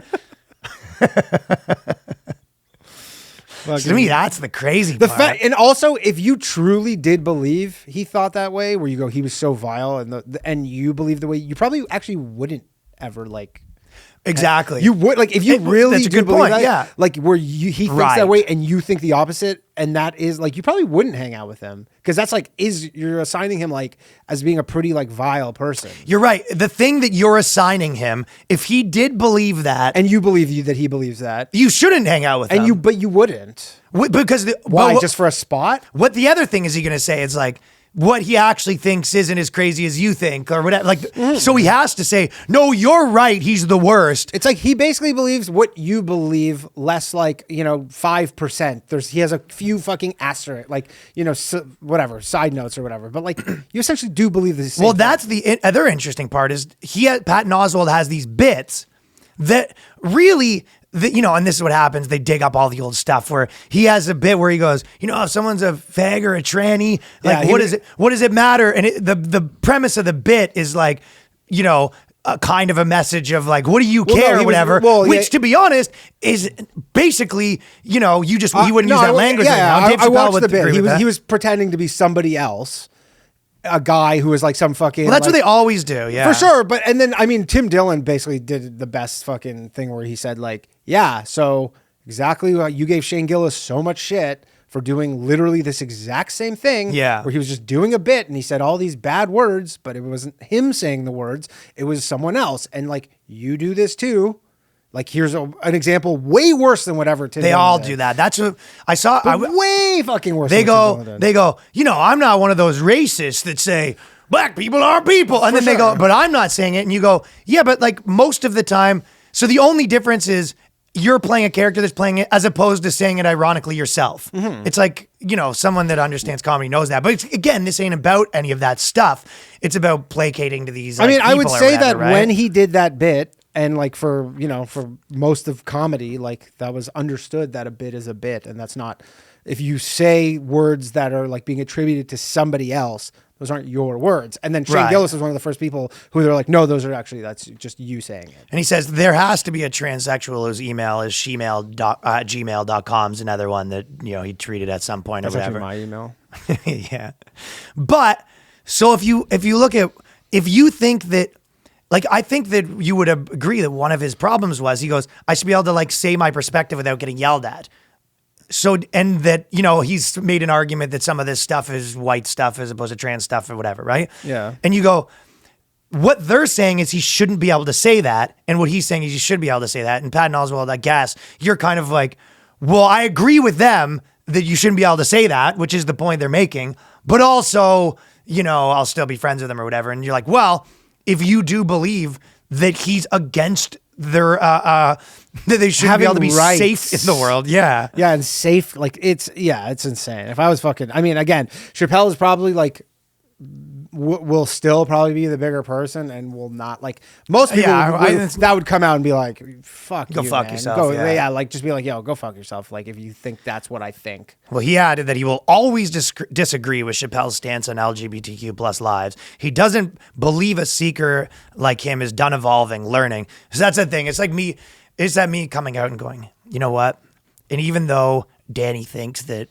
To me, that's the crazy part. And also, if you truly did believe he thought that way, where you go, he was so vile, and you believe the way, you probably actually wouldn't ever like. Exactly. You would like if you really that's a do good believe point, that, yeah. like where he thinks that way and you think the opposite, and that is like you probably wouldn't hang out with him because that's like you're assigning him like as being a pretty like vile person. You're right. The thing that you're assigning him, if he did believe that, and you believe that he believes that, you shouldn't hang out with him. But you wouldn't because why? Just for a spot? What the other thing is he going to say? It's like, what he actually thinks isn't as crazy as you think or whatever. Like, so he has to say, no, you're right. He's the worst. It's like he basically believes what you believe, less like, 5%. He has a few fucking asterisks, like, whatever, side notes or whatever. But like, you essentially do believe the same thing. That's the other interesting part is Patton Oswalt has these bits that really, and this is what happens. They dig up all the old stuff where he has a bit where he goes, if someone's a fag or a tranny, like, what does it matter? And the premise of the bit is like, a kind of a message of like, what do you care or whatever, which to be honest is basically, he wouldn't use that language right now. Dave I watched would the bit. agree with that. He was pretending to be somebody else. A guy who was like some fucking. Well, that's what they always do, yeah, for sure. But and then Tim Dillon basically did the best fucking thing where he said like, yeah, so exactly you gave Shane Gillis so much shit for doing literally this exact same thing, yeah, where he was just doing a bit and he said all these bad words, but it wasn't him saying the words, it was someone else, and like you do this too. Like here's an example way worse than whatever Tim. They Dillon all did. do that. That's what I saw. Way fucking worse. They go. I'm not one of those racists that say black people are people, and then they go, but I'm not saying it, and you go, yeah, but like most of the time. So the only difference is you're playing a character that's playing it as opposed to saying it ironically yourself. Mm-hmm. It's like, someone that understands comedy knows that. But again, this ain't about any of that stuff. It's about placating to these. I would say whatever, that right? when he did that bit. And like for most of comedy, like that was understood that a bit is a bit. And that's not, if you say words that are like being attributed to somebody else, those aren't your words. And then Shane Gillis is one of the first people who they're like, no, that's just you saying it. And he says there has to be a transsexual whose email is gmail.com is another one that, he tweeted at some point That's or whatever. my email. Yeah. But so if you think that, like, I think that you would agree that one of his problems was he goes, I should be able to like say my perspective without getting yelled at. So, and that, he's made an argument that some of this stuff is white stuff as opposed to trans stuff or whatever, right? Yeah. And you go, what they're saying is he shouldn't be able to say that. And what he's saying is he should be able to say that. And Patton Oswalt, I guess, you're kind of like, well, I agree with them that you shouldn't be able to say that, which is the point they're making. But also, I'll still be friends with them or whatever. And you're like, well, if you do believe that he's against their that they should be able to be safe in the world, yeah, and safe, like it's insane. If I was fucking, again, Chappelle is probably like will still probably be the bigger person and will not like most people that would come out and be like, fuck go you, fuck man. yourself, like just be like, yo, go fuck yourself, like if you think that's what I think. Well, he added that he will always disagree with Chappelle's stance on LGBTQ plus lives. He doesn't believe a seeker like him is done evolving, learning. So that's the thing. It's like me coming out and going, you know what? And even though Danny thinks that,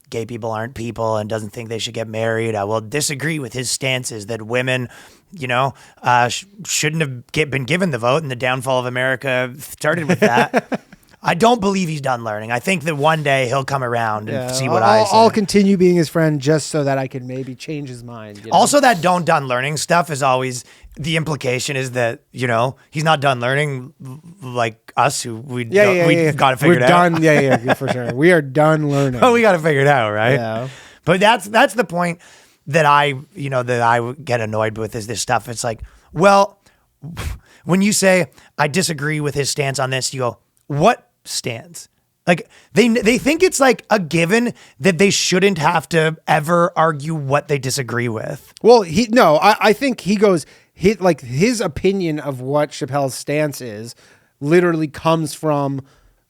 gay people aren't people and doesn't think they should get married, I will disagree with his stances that women, shouldn't have been given the vote, and the downfall of America started with that. I don't believe he's done learning. I think that one day he'll come around and see what I say. I'll continue being his friend just so that I can maybe change his mind. Also, that done learning stuff is always, the implication is that, he's not done learning like us who we've got to figure it out. We're done. Yeah, for sure. We are done learning. Oh, we got to figure it out, right? Yeah. But that's the point that I get annoyed with is this stuff. It's like, well, when you say, I disagree with his stance on this, you go, what stance? Like they think it's like a given that they shouldn't have to ever argue what they disagree with. Well, I think he goes, his opinion of what Chappelle's stance is literally comes from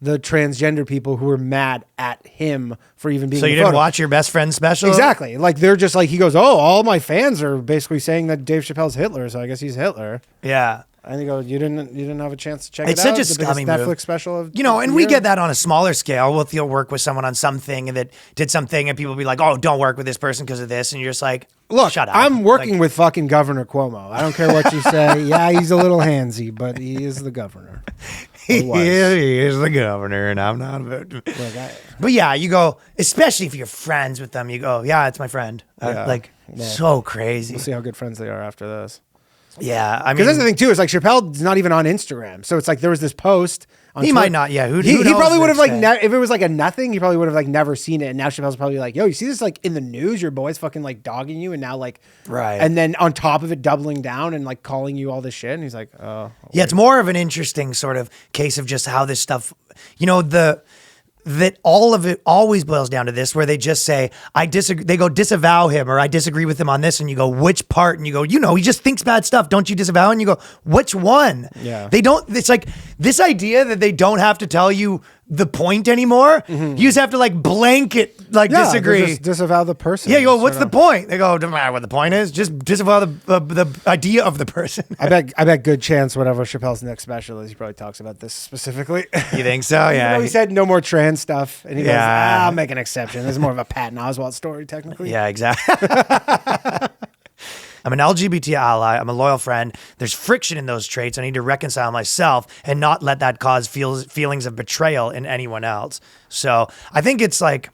the transgender people who were mad at him for even being. So you didn't watch your best friend special? Exactly. Like they're just like, he goes, oh, all my fans are basically saying that Dave Chappelle's Hitler, so I guess he's Hitler. Yeah. And they go, you didn't have a chance to check it out. It's such a The biggest scummy Netflix move. special of And the we year? get that on a smaller scale. You'll work with someone on something that did something, and people be like, "Oh, don't work with this person because of this," and you're just like, Look, shut up. I'm working Like, with fucking Governor Cuomo. I don't care what you say. Yeah, he's a little handsy, but he is the governor. He was. He is the governor, and I'm not. Look, But yeah, you go, especially if you're friends with them. You go, yeah, it's my friend. Yeah. So crazy. we'll see how good friends they are after this. Yeah, I mean, Because that's the thing too. Is like Chappelle's not even on Instagram, so it's like there was this post. On He Twitter. might not, yeah, who he knows probably to would have like extent. if it was like a nothing, he probably would have like never seen it. And now Chappelle's probably like, yo, you see this like in the news? Your boy's fucking like dogging you, and now like Right. And then on top of it, doubling down and like calling you all this shit. And he's like, oh, yeah, it's more of an interesting sort of case of just how this stuff, that all of it always boils down to this, where they just say, I disagree. They go disavow him, or I disagree with him on this. And you go, which part? And you go, he just thinks bad stuff. Don't you disavow? And you go, which one? Yeah. They don't, it's like this idea that they don't have to tell you the point anymore. You just have to like blanket, disagree. Just disavow the person. Yeah, you go, what's Sort the point? They go, doesn't matter what the point is. Just disavow the idea of the person. I bet good chance whatever Chappelle's next special is, he probably talks about this specifically. You think so? Yeah. He said no more trans stuff, and he goes, Yeah. I'll make an exception. This is more of a Patton Oswalt story, technically. Yeah, exactly. I'm an LGBT ally. I'm a loyal friend. There's friction in those traits. I need to reconcile myself and not let that cause feelings of betrayal in anyone else. So I think it's like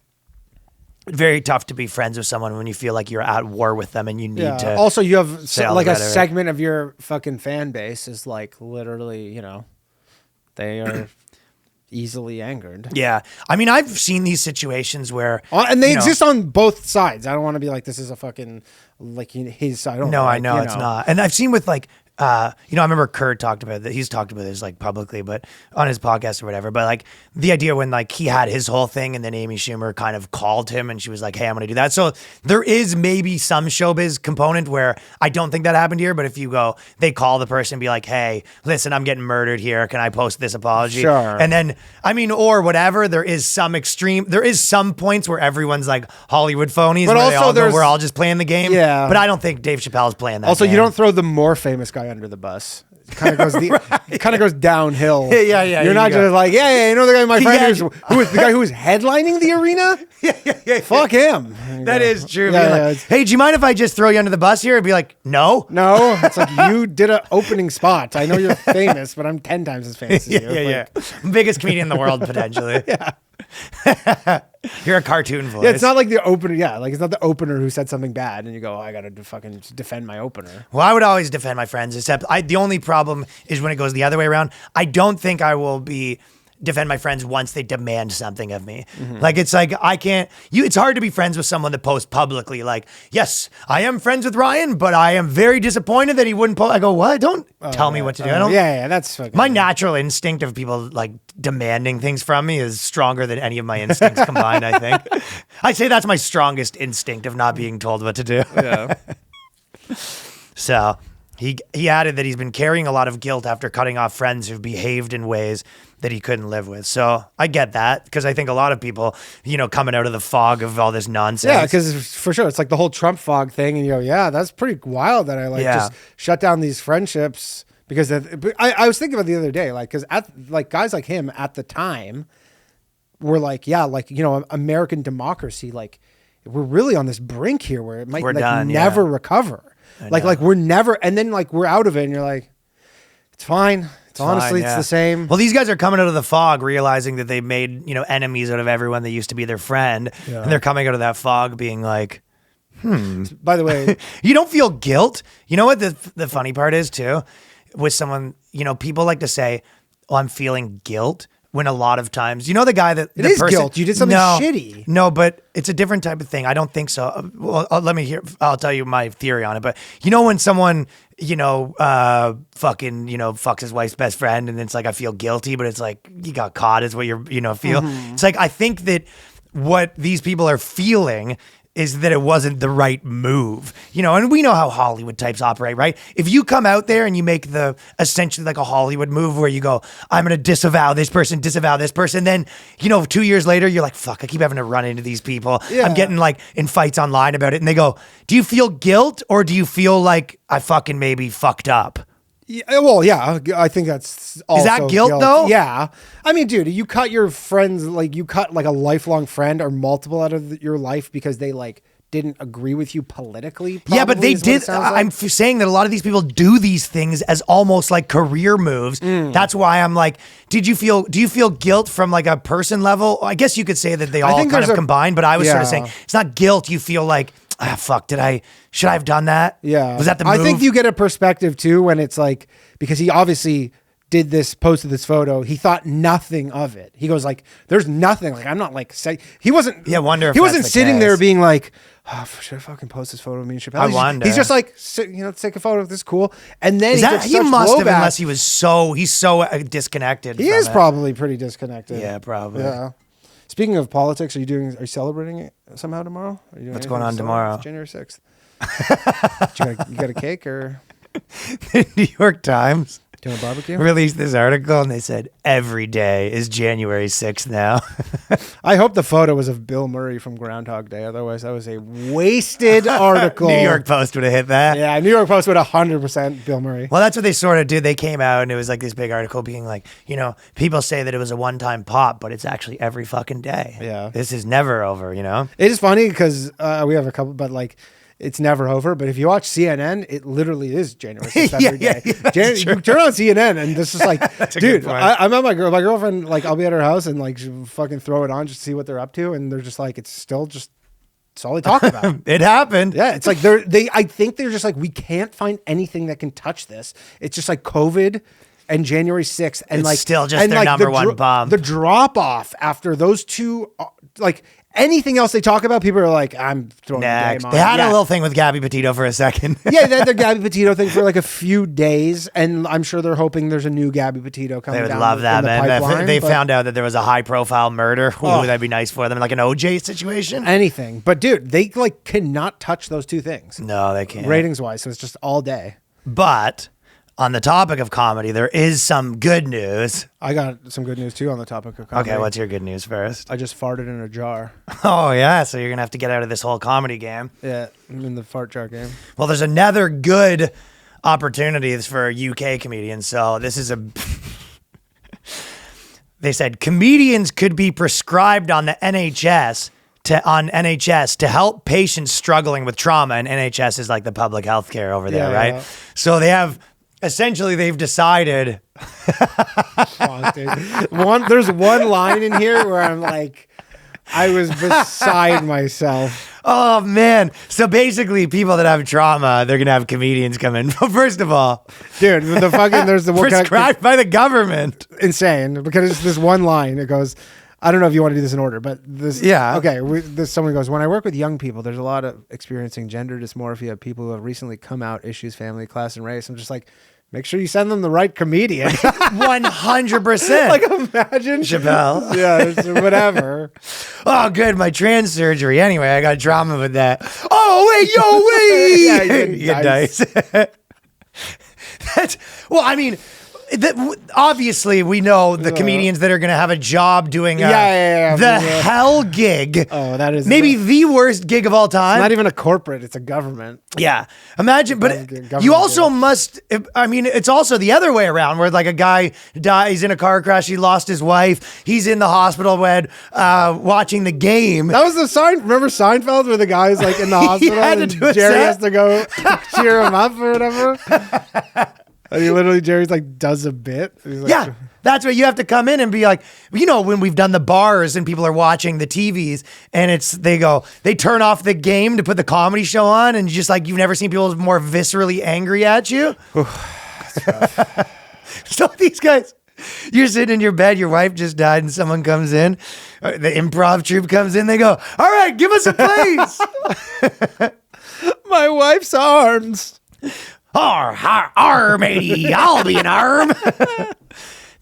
very tough to be friends with someone when you feel like you're at war with them and you need to. Also, you have say all like the a rhetoric. segment of your fucking fan base is like literally, they are easily angered. Yeah. I mean, I've seen these situations where. And they exist on both sides. I don't want to be like, this is a fucking, like his side. I know it's not. And I've seen with like, I remember Kurt talked about that. He's talked about this like publicly, but on his podcast or whatever. But like the idea when like he had his whole thing and then Amy Schumer kind of called him and she was like, hey, I'm going to do that. So there is maybe some showbiz component where I don't think that happened here. But if you go, they call the person and be like, hey, listen, I'm getting murdered here. Can I post this apology? Sure. And then, or whatever, there is some points where everyone's like Hollywood phonies, But where they also all go, there's- we're all just playing the game. Yeah. But I don't think Dave Chappelle's playing that Also, game. you don't throw the more famous guy under the bus. It kind of goes it kind of goes downhill. Yeah, You're not you go. just like, the guy, my friend, Yeah. who was the guy who was headlining the arena. Yeah. Fuck him. That is true. Yeah, Being yeah, like, it's- hey, do you mind if I just throw you under the bus here? I'd be like, no. No, it's like you did an opening spot. I know you're famous, but I'm 10 times as famous as you. Yeah. Like, Biggest comedian in the world, potentially. Yeah. You're a cartoon voice. Yeah, it's not like the opener. Yeah, like it's not the opener who said something bad, and you go, "Oh, I gotta fucking defend my opener." Well, I would always defend my friends, except the only problem is when it goes the other way around. I don't think I will defend my friends once they demand something of me. Like, it's like, I can't, it's hard to be friends with someone that posts publicly, like, yes, I am friends with Ryan, but I am very disappointed that he wouldn't post. I go, what? Don't tell me what to do. I don't. Yeah, that's fucking. My natural instinct of people like demanding things from me is stronger than any of my instincts combined, I think. I'd say that's my strongest instinct of not being told what to do. Yeah. So he added that he's been carrying a lot of guilt after cutting off friends who've behaved in ways that he couldn't live with. So I get that, because I think a lot of people, coming out of the fog of all this nonsense. Yeah, because for sure, it's like the whole Trump fog thing, and you go, yeah, that's pretty wild that I just shut down these friendships because I was thinking about it the other day, like, because guys like him at the time were like, yeah, like, American democracy, like we're really on this brink here where it might We're like done, never yeah. recover. Like we're never, and then like we're out of it, and you're like, it's fine. Honestly, fine, it's the same. Well, these guys are coming out of the fog, realizing that they made, enemies out of everyone that used to be their friend. Yeah. And they're coming out of that fog being like, By the way, you don't feel guilt. You know what the funny part is too? With someone, people like to say, oh, I'm feeling guilt. When a lot of times, the guy that It is guilt. You did something shitty. No, but it's a different type of thing. I don't think so. Well, I'll tell you my theory on it. But when someone, fucking, fucks his wife's best friend, and it's like, I feel guilty, but it's like, you got caught is what you're, feel. It's like, I think that what these people are feeling is that it wasn't the right move, and we know how Hollywood types operate, right? If you come out there and you make essentially like a Hollywood move where you go, I'm going to disavow this person, then, 2 years later, you're like, fuck, I keep having to run into these people. Yeah. I'm getting like in fights online about it. And they go, do you feel guilt or do you feel like I fucking maybe fucked up? Yeah, well, yeah, I think that's also Is that guilt though? Yeah. I mean, dude, you cut your friends, like you cut like a lifelong friend or multiple out of your life because they like didn't agree with you politically. Yeah, but they is what it did. sounds like. I'm saying that a lot of these people do these things as almost like career moves. That's why I'm like, do you feel guilt from like a person level? I guess you could say that they all think kind of there's combine, but I was sort of Yeah. saying it's not guilt. You feel like, fuck, should I have done that? Yeah. Was that the move? I think you get a perspective too when it's like, because he obviously posted this photo. He thought nothing of it. He goes like, there's nothing. Like, I'm not like, he wasn't, Yeah, wonder if he wasn't that's the sitting case. there being like, should I fucking post this photo of me and Chappelle? I wonder. He's just like, let's take a photo. This is cool. And then he must have, unless he's so disconnected. He from is it. probably pretty disconnected. Yeah, probably. Yeah. Speaking of politics, are you celebrating it somehow tomorrow? Are you doing What's anything going on to tomorrow? January 6th. you got a cake or The New York Times doing a barbecue? released this article and they said every day is January 6th now. I hope the photo was of Bill Murray from Groundhog Day. Otherwise, that was a wasted article. New York Post would have hit that. Yeah, New York Post would 100% Bill Murray. Well, that's what they sort of did. They came out and it was like this big article being like, people say that it was a one-time pop, but it's actually every fucking day. Yeah. This is never over, It It is funny because we have a couple, but like, it's never over. But if you watch CNN, it literally is January 6th every day. You turn on CNN and this is like, dude, I'm at my girlfriend, like I'll be at her house and like she'll fucking throw it on just to see what they're up to. And they're just like, it's all they talk about. It happened. Yeah, it's like I think they're just like, we can't find anything that can touch this. It's just like COVID and January 6th. And It's like still just and their like number one bomb. The drop off after those two, like anything else they talk about, people are like, I'm throwing the Next. game on. They had Yeah. a little thing with Gabby Petito for a second. Yeah, they had their Gabby Petito thing for like a few days, and I'm sure they're hoping there's a new Gabby Petito coming They would down love that, in the man. pipeline, If they but found out that there was a high-profile murder, Oh. that'd be nice for them, like an OJ situation. anything. But dude, they like cannot touch those two things No, they can't. ratings wise, so it's just all day. But on the topic of comedy, there is some good news. I got some good news too on the topic of comedy. Okay, what's your good news first? I just farted in a jar. Oh, yeah, so you're going to have to get out of this whole comedy game. Yeah, I'm in the fart jar game. Well, there's another good opportunity for UK comedians. So this is they said comedians could be prescribed on the NHS to help patients struggling with trauma. And NHS is like the public health care over there, Yeah, right? yeah. So they've decided. Fuck, dude. There's one line in here where I'm like, I was beside myself. Oh man! So basically, people that have trauma, they're gonna have comedians come in. First of all, Dude, there's the one prescribed by the government. insane because it's this one line. It goes, I don't know if you want to do this in order, but this. Yeah. Okay. Someone goes, when I work with young people, there's a lot of experiencing gender dysmorphia, people who have recently come out, issues, family, class, and race. I'm just like, make sure you send them the right comedian. 100%. Like imagine Chappelle. Yeah, it's whatever. Oh, good. My trans surgery. Anyway, I got trauma with that. Oh, wait, Yeah, you get dice. I mean, obviously, we know the comedians that are going to have a job doing the hell gig. Oh, that is maybe the worst gig of all time. It's not even a corporate; it's a government. Yeah. Imagine, but Government you also gig. must, I mean, it's also the other way around where like a guy dies in a car crash. He lost his wife. He's in the hospital bed watching the game. That was the sign. Remember Seinfeld, where the guy's like in the hospital had to and do a Jerry set. has to go cheer him up or whatever. And he literally, Jerry's like does a bit. He's like, Yeah, that's where you have to come in and be like, when we've done the bars and people are watching the TVs and they turn off the game to put the comedy show on and just like, you've never seen people more viscerally angry at you. So these guys, you're sitting in your bed, your wife just died and someone comes in, the improv troupe comes in, they go, all right, give us a place. my wife's arms. Arm, matey, I'll be an arm.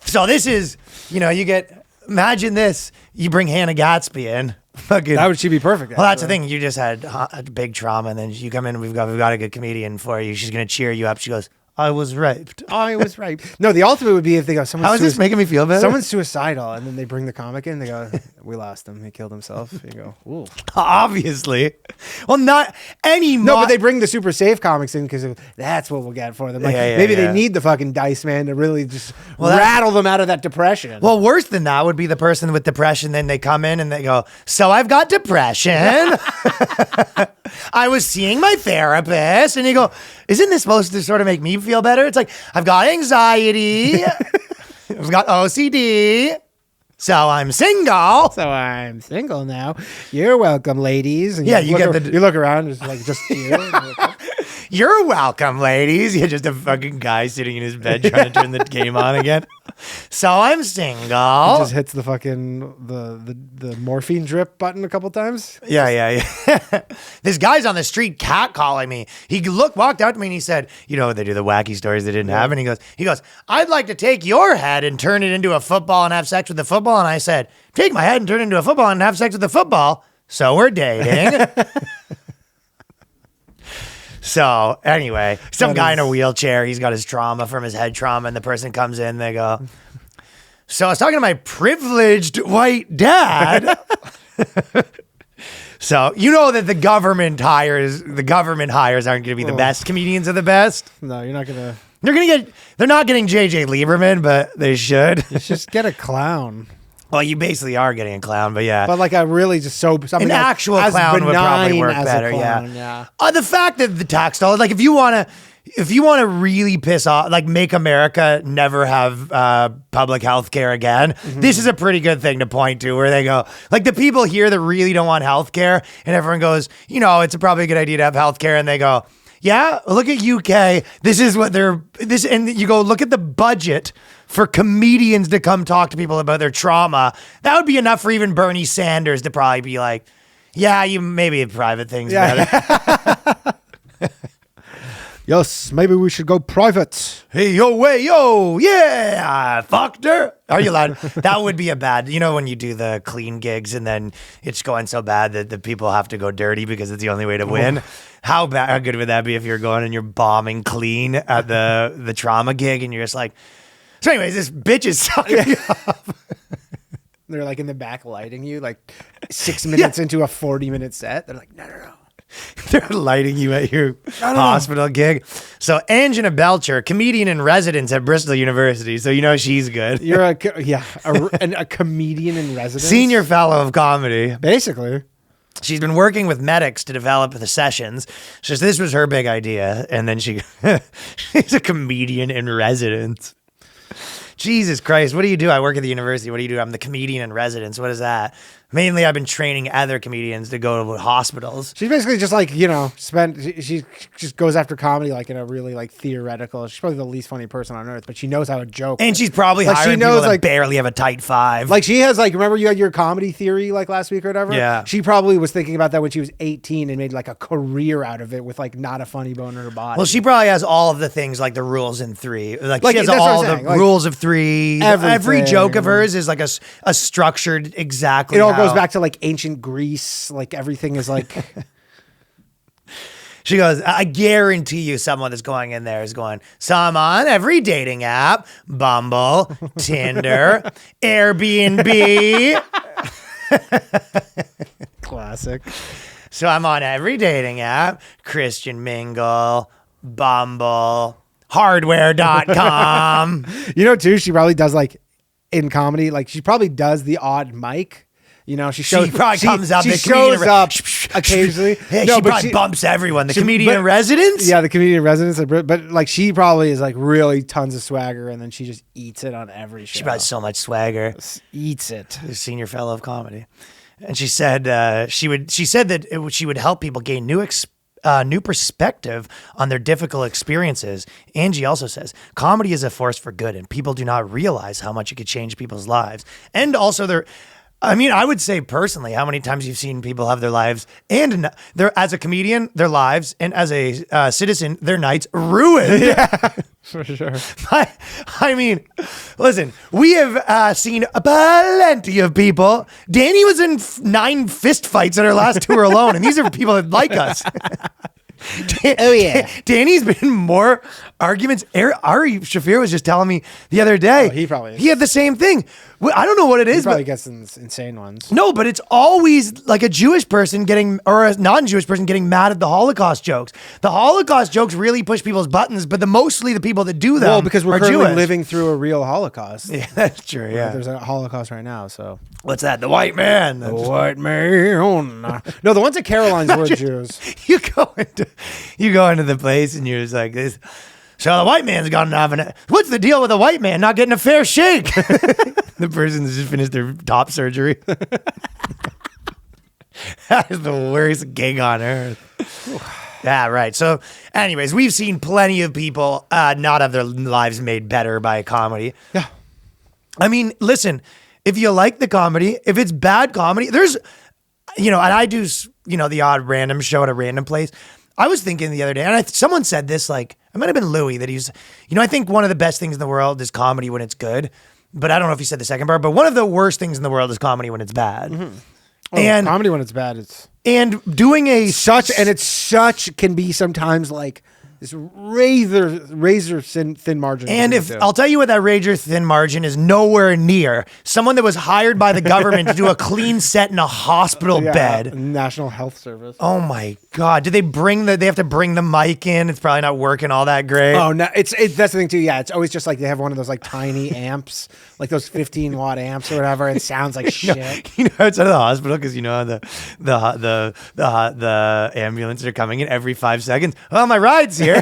So this is, imagine this. You bring Hannah Gatsby in. Fucking. She'd be perfect at. Well, that's the thing. You just had a big trauma, and then you come in. We've got a good comedian for you. She's gonna cheer you up. She goes, "I was raped." I was right. No, the ultimate would be if they go, How is this making me feel better? someone's suicidal, and then they bring the comic in. They go, we lost him. He killed himself. You go, ooh. Obviously. Well, not any. No, but they bring the super safe comics in because that's what we'll get for them. Like maybe they need the fucking dice man to really just rattle them out of that depression. Well, worse than that would be the person with depression. Then they come in and they go, "So I've got depression. I was seeing my therapist," and you go, "Isn't this supposed to sort of make me feel better?" It's like, "I've got anxiety. I've got OCD. So I'm single." So I'm single now. You're welcome, ladies. And Yeah, you you look around, it's like just you. "You're welcome, ladies." You're just a fucking guy sitting in his bed trying to turn the game on again. "So I'm single." Just hits the fucking the morphine drip button a couple times. Yeah. This guy's on the street catcalling me. He walked out to me and he said, "You know, they do the wacky stories they didn't have." And he goes, "I'd like to take your head and turn it into a football and have sex with the football." And I said, "Take my head and turn it into a football and have sex with the football. So we're dating." So anyway, some guy in a wheelchair, he's got his trauma from his head trauma, and the person comes in, they go, "So I was talking to my privileged white dad." So you know that the government hires aren't going to be the best comedians of the best. No, you're not gonna. They're not getting JJ Lieberman, but they should. Just get a clown. Well, you basically are getting a clown, but yeah. But like a really just something An actual as clown would probably benign work as a better. clown, Yeah. The fact that the tax dollars, like if you want to really piss off, like make America never have public health care again, this is a pretty good thing to point to where they go, like the people here that really don't want health care, and everyone goes, it's probably a good idea to have health care, and they go, "Yeah, look at UK. This is what and you go, look at the budget for comedians to come talk to people about their trauma." That would be enough for even Bernie Sanders to probably be like, "Yeah, you maybe private things better." Yes, maybe we should go private. "Hey, yo, yeah, fucked her." Are you allowed? That would be a bad, when you do the clean gigs and then it's going so bad that the people have to go dirty because it's the only way to win. How good would that be if you're going and you're bombing clean at the trauma gig and you're just like, so anyways, this bitch is sucking me off. They're like in the back lighting you like 6 minutes into a 40-minute set. They're like, no. They're lighting you at your hospital gig. So Angela Belcher, comedian in residence at Bristol University. So she's good. You're a comedian in residence. Senior fellow of comedy. Basically. She's been working with medics to develop the sessions. So this was her big idea. And then she's a comedian in residence. Jesus Christ. What do you do? I work at the university. What do you do? I'm the comedian in residence. What is that? Mainly, I've been training other comedians to go to hospitals. She's basically just like, she just goes after comedy like in a really like theoretical. She's probably the least funny person on earth, but she knows how to joke. And she's probably hiring people that barely have a tight five. Like she has like, remember you had your comedy theory like last week or whatever? Yeah. She probably was thinking about that when she was 18 and made like a career out of it with like not a funny bone in her body. Well, she probably has all of the things like the rules in three. Like she has all the rules of three. Every joke of hers is like a structured exactly. It all goes back to like ancient Greece. Like everything is like. She goes, "I guarantee you someone that's going in there is going, so I'm on every dating app, Bumble, Tinder, Airbnb." Classic. "So I'm on every dating app, Christian Mingle, Bumble, hardware.com." Too, she probably does like in comedy, like she probably does the odd mic. She probably comes up. She shows up occasionally. She probably bumps everyone. The comedian in residence? Yeah, the comedian in residence. But like she probably is like really tons of swagger, and then she just eats it on every show. She probably has so much swagger. Eats it. The senior fellow of comedy. And she said she would help people gain new perspective on their difficult experiences. Angie also says, comedy is a force for good, and people do not realize how much it could change people's lives. And also I mean, I would say personally, how many times you've seen people have their lives and as a comedian, their lives, and as a citizen, their nights ruined. Yeah, for sure. I mean, listen, we have seen plenty of people. Danny was in 9 fist fights at our last tour alone, and these are people that like us. Oh yeah, Danny's been in more arguments. Ari Shafir was just telling me the other day. He probably is. He had the same thing. I don't know what it is. he probably But gets insane ones. no, but it's always like a Jewish person getting, or a non-Jewish person getting mad at the Holocaust jokes. The Holocaust jokes really push people's buttons, but mostly the people that do them Well, because we're are currently Jewish. living through a real Holocaust. Yeah, that's true. Yeah. There's a Holocaust right now, so. What's that? The white man. White man. No, the ones at Caroline's were Jews. You go into the place and you're just like this. So the white man's gone having what's the deal with the white man not getting a fair shake? The person's just finished their top surgery. That is the worst gig on earth. Yeah, right. So, anyways, we've seen plenty of people not have their lives made better by comedy. Yeah. I mean, listen, if you like the comedy, if it's bad comedy, there's, and I do, the odd random show at a random place. I was thinking the other day, and someone said this, like, it might have been Louis, that he's, I think one of the best things in the world is comedy when it's good. But I don't know if he said the second part, but one of the worst things in the world is comedy when it's bad. Mm-hmm. And comedy when it's bad, it's and doing such can be sometimes like this razor thin margin. And if I'll tell you what that razor thin margin is nowhere near someone that was hired by the government to do a clean set in a hospital bed. National Health Service. Oh my God. Did they they have to bring the mic in? It's probably not working all that great. Oh no, it's that's the thing too. Yeah, it's always just like they have one of those like tiny amps, like those 15-watt amps or whatever. It sounds like shit. Outside of the hospital, because the ambulances are coming in every 5 seconds. Oh, my ride's here.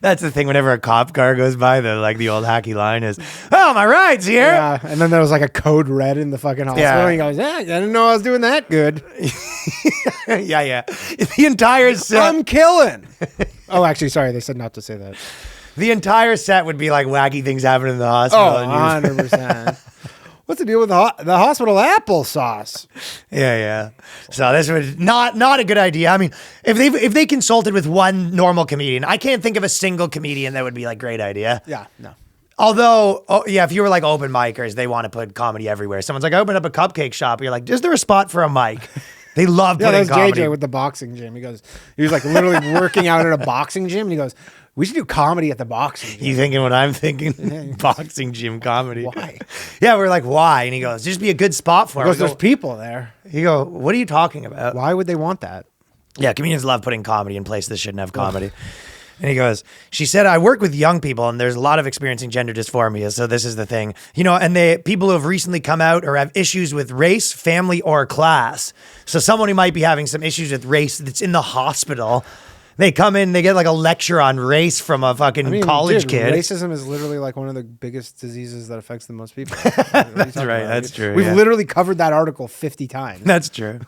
That's the thing. Whenever a cop car goes by, the old hacky line is, "Oh, my ride's here." Yeah, and then there was like a code red in the fucking hospital. Yeah. And he goes, "Yeah, I didn't know I was doing that good." yeah. The entire set. I'm killing. Oh, actually, sorry, they said not to say that. The entire set would be like wacky things happening in the hospital. Oh, 100%. What's the deal with the hospital applesauce? Yeah. So this was not a good idea. I mean, if they consulted with one normal comedian, I can't think of a single comedian that would be like great idea. Yeah, no. Although, if you were like open micers, they want to put comedy everywhere. Someone's like, I opened up a cupcake shop. You're like, is there a spot for a mic? They love putting that was comedy. JJ with the boxing gym. He was like literally working out at a boxing gym, and he goes, "We should do comedy at the boxing gym." You thinking what I'm thinking? Boxing gym comedy. Why? Yeah, we're like, why? And he goes, just be a good spot for it. Because there's people there. You go, what are you talking about? Why would they want that? Yeah, comedians love putting comedy in places that shouldn't have comedy. And he goes, she said, I work with young people and there's a lot of experiencing gender dysphoria. So this is the thing, and people who have recently come out or have issues with race, family, or class. So someone who might be having some issues with race that's in the hospital, they come in, they get like a lecture on race from a fucking college kid. Racism is literally like one of the biggest diseases that affects the most people. That's right. That's true. We've literally covered that article 50 times. That's true.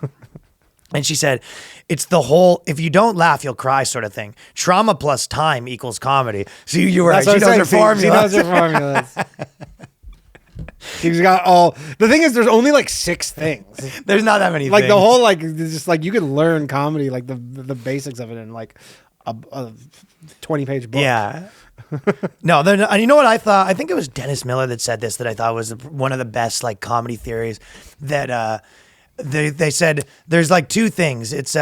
And she said, it's the whole, if you don't laugh, you'll cry sort of thing. Trauma plus time equals comedy. So you were right. She knows her formula. She knows her formulas. She's got all, the thing is, there's only like 6 things. There's not that many like things. The whole, like, it's just like you could learn comedy, like the basics of it in like a 20-page book. Yeah. No, and you know what I thought? I think it was Dennis Miller that said this, that I thought was one of the best like comedy theories, that they said there's like 2 things. It's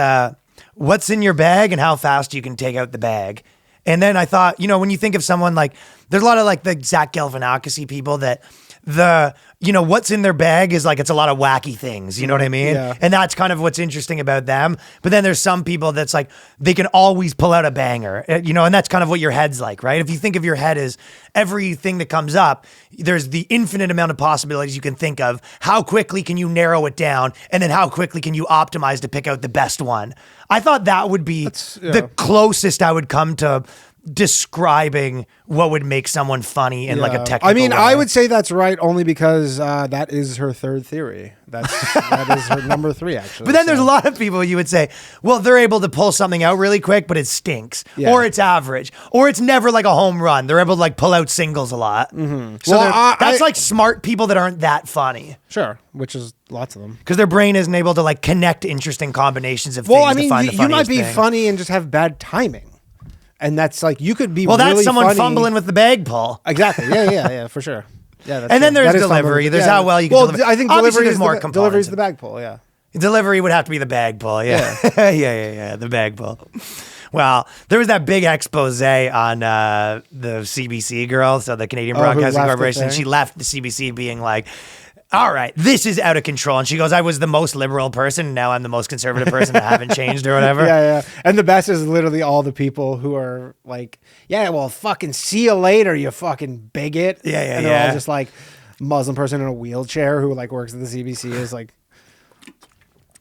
what's in your bag and how fast you can take out the bag. And then I thought, when you think of someone like, there's a lot of like the Zach Galifianakis people that what's in their bag is like, it's a lot of wacky things. You know what I mean? Yeah. And that's kind of what's interesting about them. But then there's some people that's like, they can always pull out a banger, and that's kind of what your head's like, right? If you think of your head as everything that comes up, there's the infinite amount of possibilities you can think of. How quickly can you narrow it down? And then how quickly can you optimize to pick out the best one? I thought that would be the closest I would come to describing what would make someone funny in like a technical I mean, way. I would say that's right only because that is her third theory. That is her number 3, actually. But then there's a lot of people you would say, well, they're able to pull something out really quick, but it stinks, Yeah. or it's average, or it's never like a home run. They're able to like pull out singles a lot. Mm-hmm. So Well, that's like smart people that aren't that funny Sure, which is lots of them. because their brain isn't able to like connect interesting combinations of Well, things I mean, to find the you funniest might be thing. funny and just have bad timing. And that's like, you could be Well, that's really someone funny. fumbling with the bag pull. Exactly. Yeah, for sure. Yeah, that's And then true. there's That is delivery. fumbling. There's how well you can deliver. I think Obviously, delivery there's is more the, components. delivery is the bag pull, yeah. Delivery would have to be the bag pull. Yeah. Yeah. The bag pull. Well, there was that big expose on the CBC girl, so the Canadian who Broadcasting left the Corporation. thing? She left the CBC being like, all right, this is out of control. And she goes, I was the most liberal person, and now I'm the most conservative person. I haven't changed or whatever. Yeah. And the best is literally all the people who are like, yeah, well, fucking see you later, you fucking bigot. Yeah, And they're all just like Muslim person in a wheelchair who like works at the CBC is like.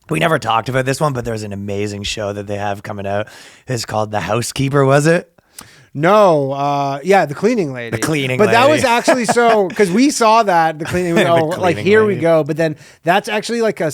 We never talked about this one, but there's an amazing show that they have coming out. It's called The Housekeeper, was it? No, yeah, the cleaning lady. The cleaning but that lady. was actually so because we saw that the cleaning. We The go like cleaning here we lady. go, but then that's actually like a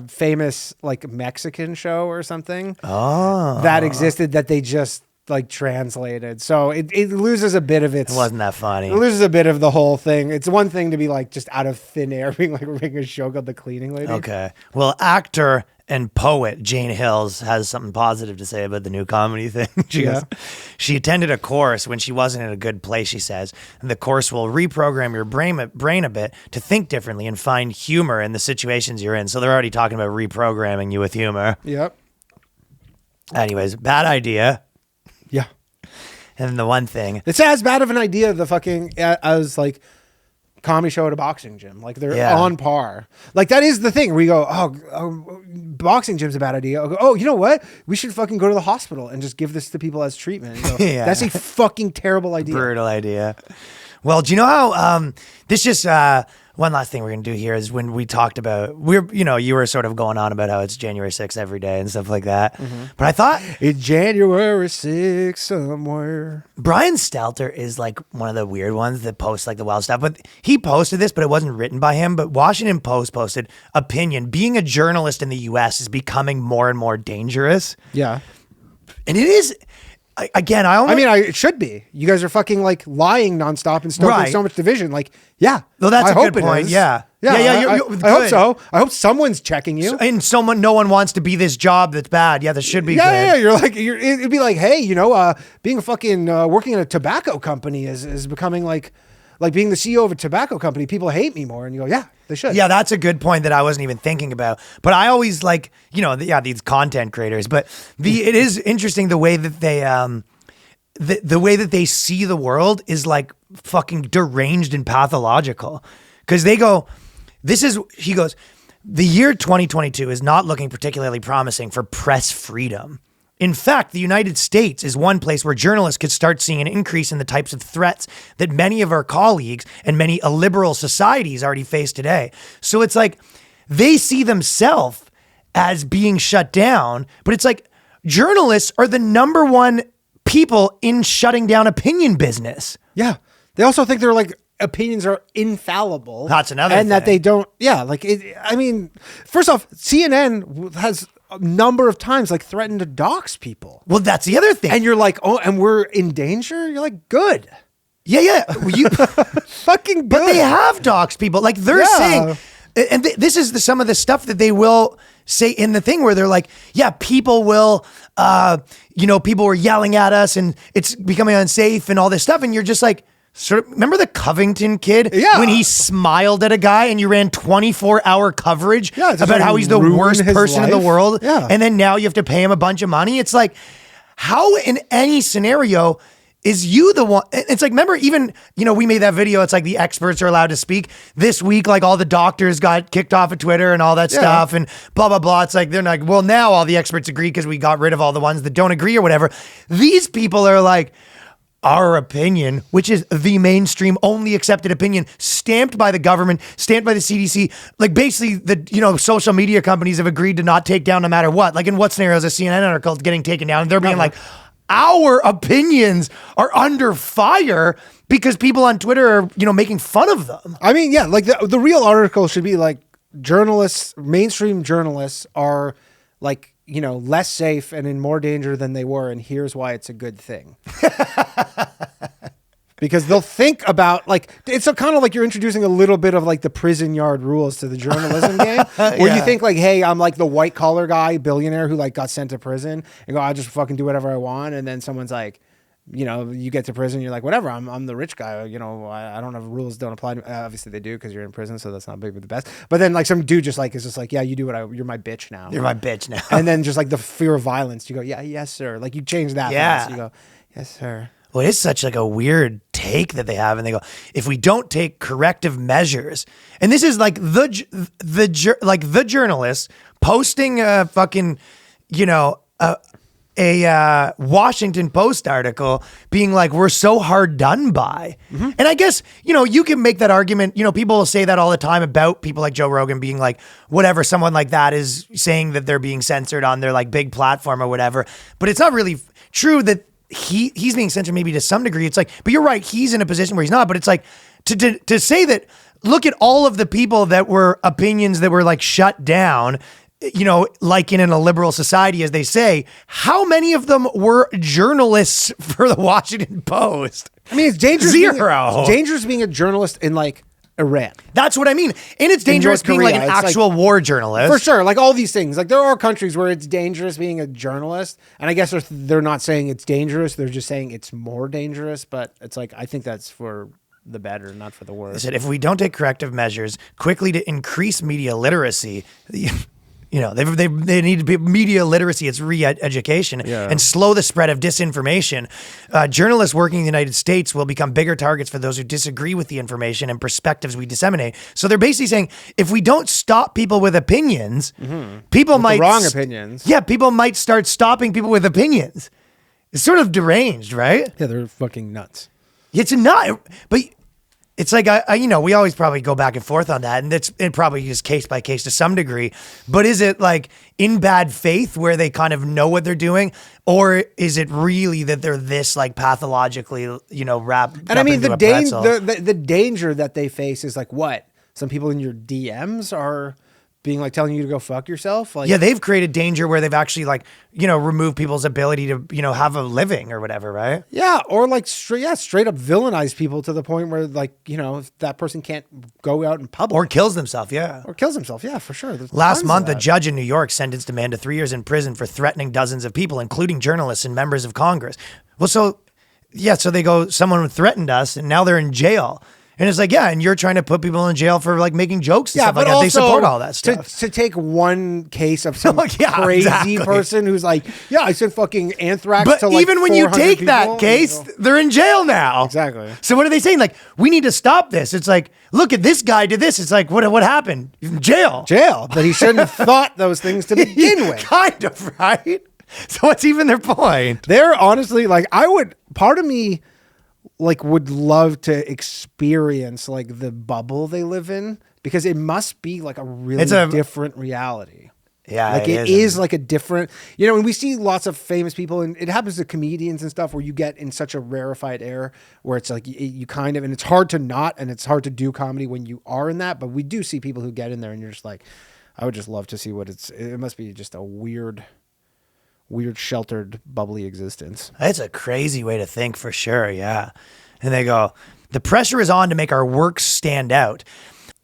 famous like Mexican show or something that existed that they just like translated. So it loses a bit of its. It wasn't that funny. It loses a bit of the whole thing. It's one thing to be like just out of thin air, being like we're making a show called The Cleaning Lady. Okay. Well, actor and poet Jane Hills has something positive to say about the new comedy thing. She goes, she attended a course when she wasn't in a good place, she says, and the course will reprogram your brain a bit to think differently and find humor in the situations you're in. So they're already talking about reprogramming you with humor. Yep. Anyways, bad idea. Yeah. And then the one thing, It's as bad of an idea the fucking as like comedy show at a boxing gym. Like they're on par. Like that is the thing. We go, boxing gym's a bad idea. I'll go, oh, you know what? We should fucking go to the hospital and just give this to people as treatment. And go, Yeah. That's a fucking terrible idea. brutal idea. Well, do you know how this just one last thing we're gonna do here is when we talked about you were sort of going on about how it's January 6th every day and stuff like that. But I thought It's January 6th somewhere. Brian Stelter is like one of the weird ones that posts like the wild stuff. But he posted this, but it wasn't written by him. But Washington Post posted opinion: being a journalist in the U.S. is becoming more and more dangerous. Yeah. And it is. Again, it should be. You guys are fucking like lying nonstop and stoking Right. so much division. Like, yeah. Well, that's I a hope good it point. is. Yeah. Yeah. Yeah, I you're hope good. so. I hope someone's checking you. And no one wants to be this job that's bad. Yeah, that should be good. Yeah. It'd be like, hey, being a fucking working at a tobacco company is becoming like being the CEO of a tobacco company. People hate me more, and you go, yeah, they should. Yeah, that's a good point that I wasn't even thinking about. But I always like, these content creators. But it is interesting the way that they the way that they see the world is like fucking deranged and pathological. Because they go, he goes, the year 2022 is not looking particularly promising for press freedom. In fact, the United States is one place where journalists could start seeing an increase in the types of threats that many of our colleagues and many illiberal societies already face today. So it's like they see themselves as being shut down, but it's like journalists are the number one people in shutting down opinion business. Yeah. They also think they're like opinions are infallible. That's another and that thing. they don't. Yeah. Like, first off, CNN has a number of times like threatened to dox people. Well, that's the other thing. And you're like, oh, and we're in danger? You're like, good. Yeah. Fucking good. But they have doxed people. Like they're saying, and this is some of the stuff that they will say in the thing where they're like, yeah, people will, people were yelling at us and it's becoming unsafe and all this stuff. And you're just like, remember the Covington kid? Yeah. When he smiled at a guy and you ran 24-hour coverage it's about how he's the ruin worst his person in the life. world. Yeah. And then now you have to pay him a bunch of money. It's like, how in any scenario is you the one? It's like, remember even, we made that video. It's like the experts are allowed to speak this week. Like all the doctors got kicked off of Twitter and all that stuff and blah, blah, blah. It's like, they're like, well, now all the experts agree because we got rid of all the ones that don't agree or whatever. These people are like, our opinion, which is the mainstream only accepted opinion, stamped by the government, stamped by the CDC. Like basically the, social media companies have agreed to not take down no matter what. Like in what scenario is a CNN article getting taken down? And they're being like, our opinions are under fire because people on Twitter are, making fun of them. I mean, yeah, like the real article should be like journalists, mainstream journalists are like, less safe and in more danger than they were. And here's why it's a good thing. Because they'll think about it's kind of like you're introducing a little bit of like the prison yard rules to the journalism game, where you think like, hey, I'm like the white collar guy, billionaire who like got sent to prison and go, I'll just fucking do whatever I want. And then someone's like, you get to prison, you're like, whatever, I'm the rich guy. I don't have rules don't apply to me. Obviously they do because you're in prison, so that's not big with the best. But then like some dude is just like, yeah, you do you're my bitch now. You're my bitch now. And then just like the fear of violence, you go, yeah, yes, sir. Like you change that. Yeah. Fast. You go, yes, sir. Well, it's such like a weird take that they have, and they go, if we don't take corrective measures, and this is like the journalists posting a fucking, a Washington Post article being like, we're so hard done by. Mm-hmm. And I guess, you can make that argument. People will say that all the time about people like Joe Rogan being like, whatever, someone like that is saying that they're being censored on their like big platform or whatever. But it's not really true that he's being censored maybe to some degree. It's like, but you're right, he's in a position where he's not. But it's like to say that, look at all of the people that were opinions that were like shut down, like in a liberal society, as they say, how many of them were journalists for the Washington Post? I mean, it's dangerous. Zero. It's dangerous being a journalist in like Iran. That's what I mean. And it's dangerous being like an actual war journalist. For sure. Like all these things. Like there are countries where it's dangerous being a journalist. And I guess they're not saying it's dangerous. They're just saying it's more dangerous. But it's like, I think that's for the better, not for the worse. They said, if we don't take corrective measures quickly to increase media literacy, they need to be media literacy. It's re-education and slow the spread of disinformation. Journalists working in the United States will become bigger targets for those who disagree with the information and perspectives we disseminate. So they're basically saying, if we don't stop people with opinions, people might wrong opinions. Yeah, people might start stopping people with opinions. It's sort of deranged, right? Yeah, they're fucking nuts. It's not, but. It's like, we always probably go back and forth on that, and it probably is case by case to some degree. But is it like in bad faith where they kind of know what they're doing, or is it really that they're this like pathologically, wrapped? And I mean, the danger that they face is like what? Some people in your DMs are being like telling you to go fuck yourself. Like, yeah, they've created danger where they've actually like, removed people's ability to, have a living or whatever, right? Yeah, or like straight up villainize people to the point where like, if that person can't go out in public. Or kills themselves, yeah. For sure. There's Last month, a judge in New York sentenced a man to 3 years in prison for threatening dozens of people, including journalists and members of Congress. Well, so they go, someone threatened us and now they're in jail. And it's like, yeah, and you're trying to put people in jail for like making jokes and stuff like that. They support all that stuff. To take one case of some crazy person who's like, yeah, I sent fucking anthrax but to like even when you take people, that case, they're in jail now. Exactly. So what are they saying? Like, we need to stop this. It's like, look at this guy did this. It's like, what happened? Jail. But he shouldn't have thought those things to begin with. Kind of, right? So what's even their point? They're honestly like, part of me like would love to experience like the bubble they live in, because it must be like a really different reality. Yeah, like it is like a different, and we see lots of famous people, and it happens to comedians and stuff where you get in such a rarefied air where it's like you kind of, and it's hard to not, and it's hard to do comedy when you are in that, but we do see people who get in there and you're just like, I would just love to see it must be just a weird, sheltered, bubbly existence. That's a crazy way to think for sure, yeah. And they go, the pressure is on to make our work stand out.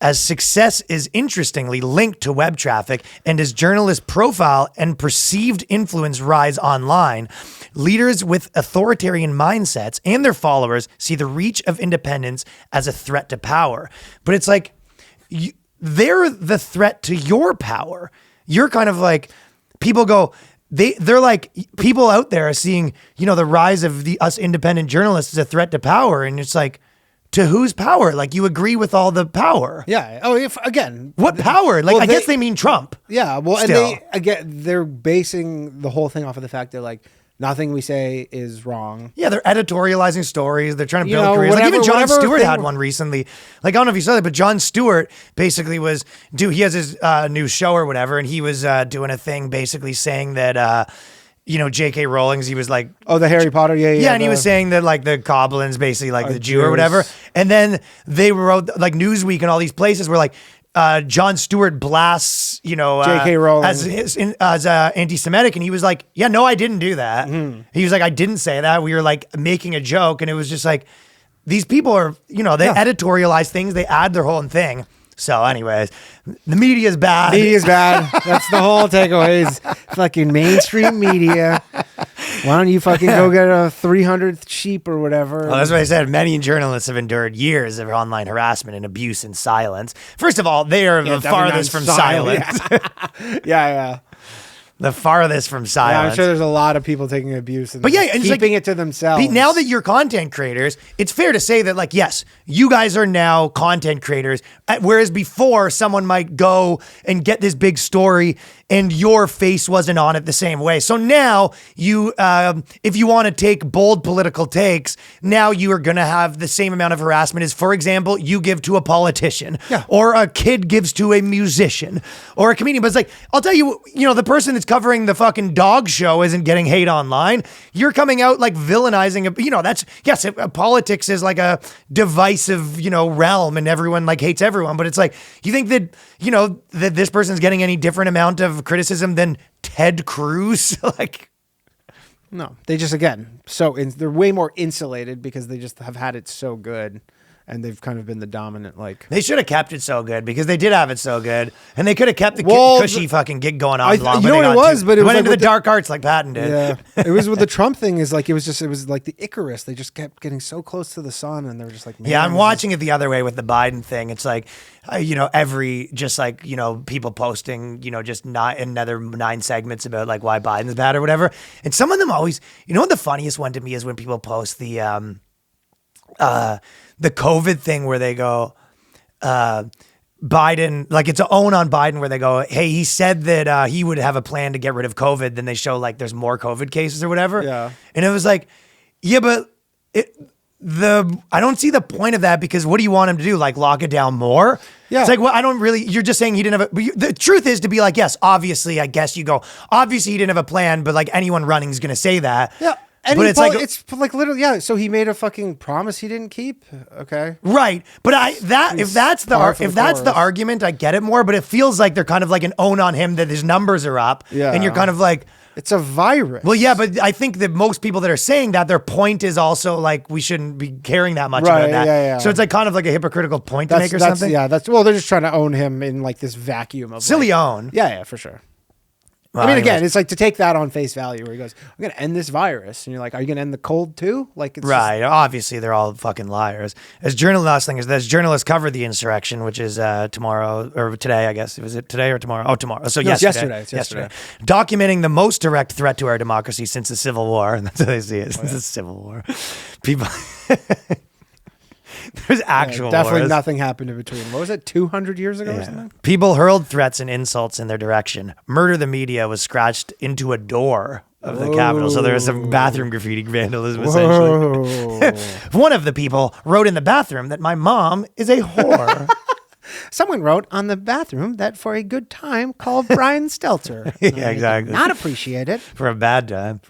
As success is interestingly linked to web traffic, and as journalist profile and perceived influence rise online, leaders with authoritarian mindsets and their followers see the reach of independence as a threat to power. But it's like, they're the threat to your power. You're kind of like, people go, they're like, people out there are seeing, the rise of us independent journalists as a threat to power. And it's like, to whose power? Like, you agree with all the power. Yeah. Oh, again. What power? Like, I guess they mean Trump. Yeah. Well, still. And they're basing the whole thing off of the fact that like, nothing we say is wrong. Yeah, they're editorializing stories. They're trying to build careers. Like even Jon Stewart had one recently. Like, I don't know if you saw that, but Jon Stewart basically he has his new show or whatever, and he was doing a thing basically saying that, J.K. Rowling's, he was like, Oh, the Harry Potter. Yeah. yeah, and he was saying that like the goblin's basically like the Jew or whatever. And then they wrote like Newsweek and all these places were like, Jon Stewart blasts, J.K. Rowling as anti-Semitic, and he was like, "Yeah, no, I didn't do that." He was like, "I didn't say that. We were like making a joke," and it was just like, these people are, they editorialize things, they add their whole thing. So, anyways, the media is bad. Media's bad. That's the whole takeaway. Is fucking mainstream media. Why don't you fucking go get a 300th sheep or whatever? Well, that's what I said. Many journalists have endured years of online harassment and abuse in silence. First of all, they are the farthest from silence. Yeah. The farthest from silence. Yeah, I'm sure there's a lot of people taking abuse and keeping it to themselves. Now that you're content creators, it's fair to say that, like, yes, you guys are now content creators, whereas before someone might go and get this big story and your face wasn't on it the same way. So now you, if you want to take bold political takes, now you are going to have the same amount of harassment as, for example, you give to a politician or a kid gives to a musician or a comedian. But it's like, I'll tell you, the person that's covering the fucking dog show isn't getting hate online. You're coming out like villainizing, politics is like a divisive, realm and everyone like hates everyone. But it's like, you think that, that this person's getting any different amount of criticism than Ted Cruz? Like, no, they just, again, they're way more insulated because they just have had it so good. And they've kind of been the dominant, like... They should have kept it so good because they did have it so good. And they could have kept the cushy fucking gig going on long. You know what it was? But it went was into the dark arts like Patton did. Yeah. It was with the Trump thing is like, it was like the Icarus. They just kept getting so close to the sun and they were just like... Yeah, I'm watching it the other way with the Biden thing. It's like, people posting, just not another 9 segments about like why Biden's bad or whatever. And some of them always... what the funniest one to me is when people post the COVID thing where they go, Biden, like it's an own on Biden where they go, hey, he said that he would have a plan to get rid of COVID. Then they show like there's more COVID cases or whatever. Yeah. And it was like, yeah, but I don't see the point of that because what do you want him to do? Like lock it down more? Yeah. It's like, well, you're just saying he didn't have the truth is to be like, yes, obviously, I guess you go, obviously he didn't have a plan, but like anyone running is going to say that. Yeah. And but it's like literally, yeah. So he made a fucking promise he didn't keep. Okay, right. But if that's the argument, I get it more. But it feels like they're kind of like an own on him that his numbers are up. Yeah, and you're kind of like, it's a virus. Well, yeah, but I think that most people that are saying that their point is also like we shouldn't be caring that much about that. Yeah. So it's like kind of like a hypocritical point to make or something. Yeah, they're just trying to own him in like this vacuum of silly own. Yeah, for sure. Well, I mean, again, it's like to take that on face value where he goes, I'm going to end this virus. And you're like, are you going to end the cold too? Like, it's right. Obviously, they're all fucking liars. As journalists covered the insurrection, which is tomorrow or today, I guess. Was it today or tomorrow? Oh, tomorrow. So yesterday. It's yesterday. Documenting the most direct threat to our democracy since the Civil War. And that's how they see it. Since the Civil War. People... There's actual definitely wars. Nothing happened in between. What was it, 200 years ago or something? People hurled threats and insults in their direction. Murder the media was scratched into a door of the Capitol. So there was some bathroom graffiti vandalism, essentially. One of the people wrote in the bathroom that my mom is a whore. Someone wrote on the bathroom that for a good time called Brian Stelter. Yeah, exactly. Not appreciate it. For a bad time.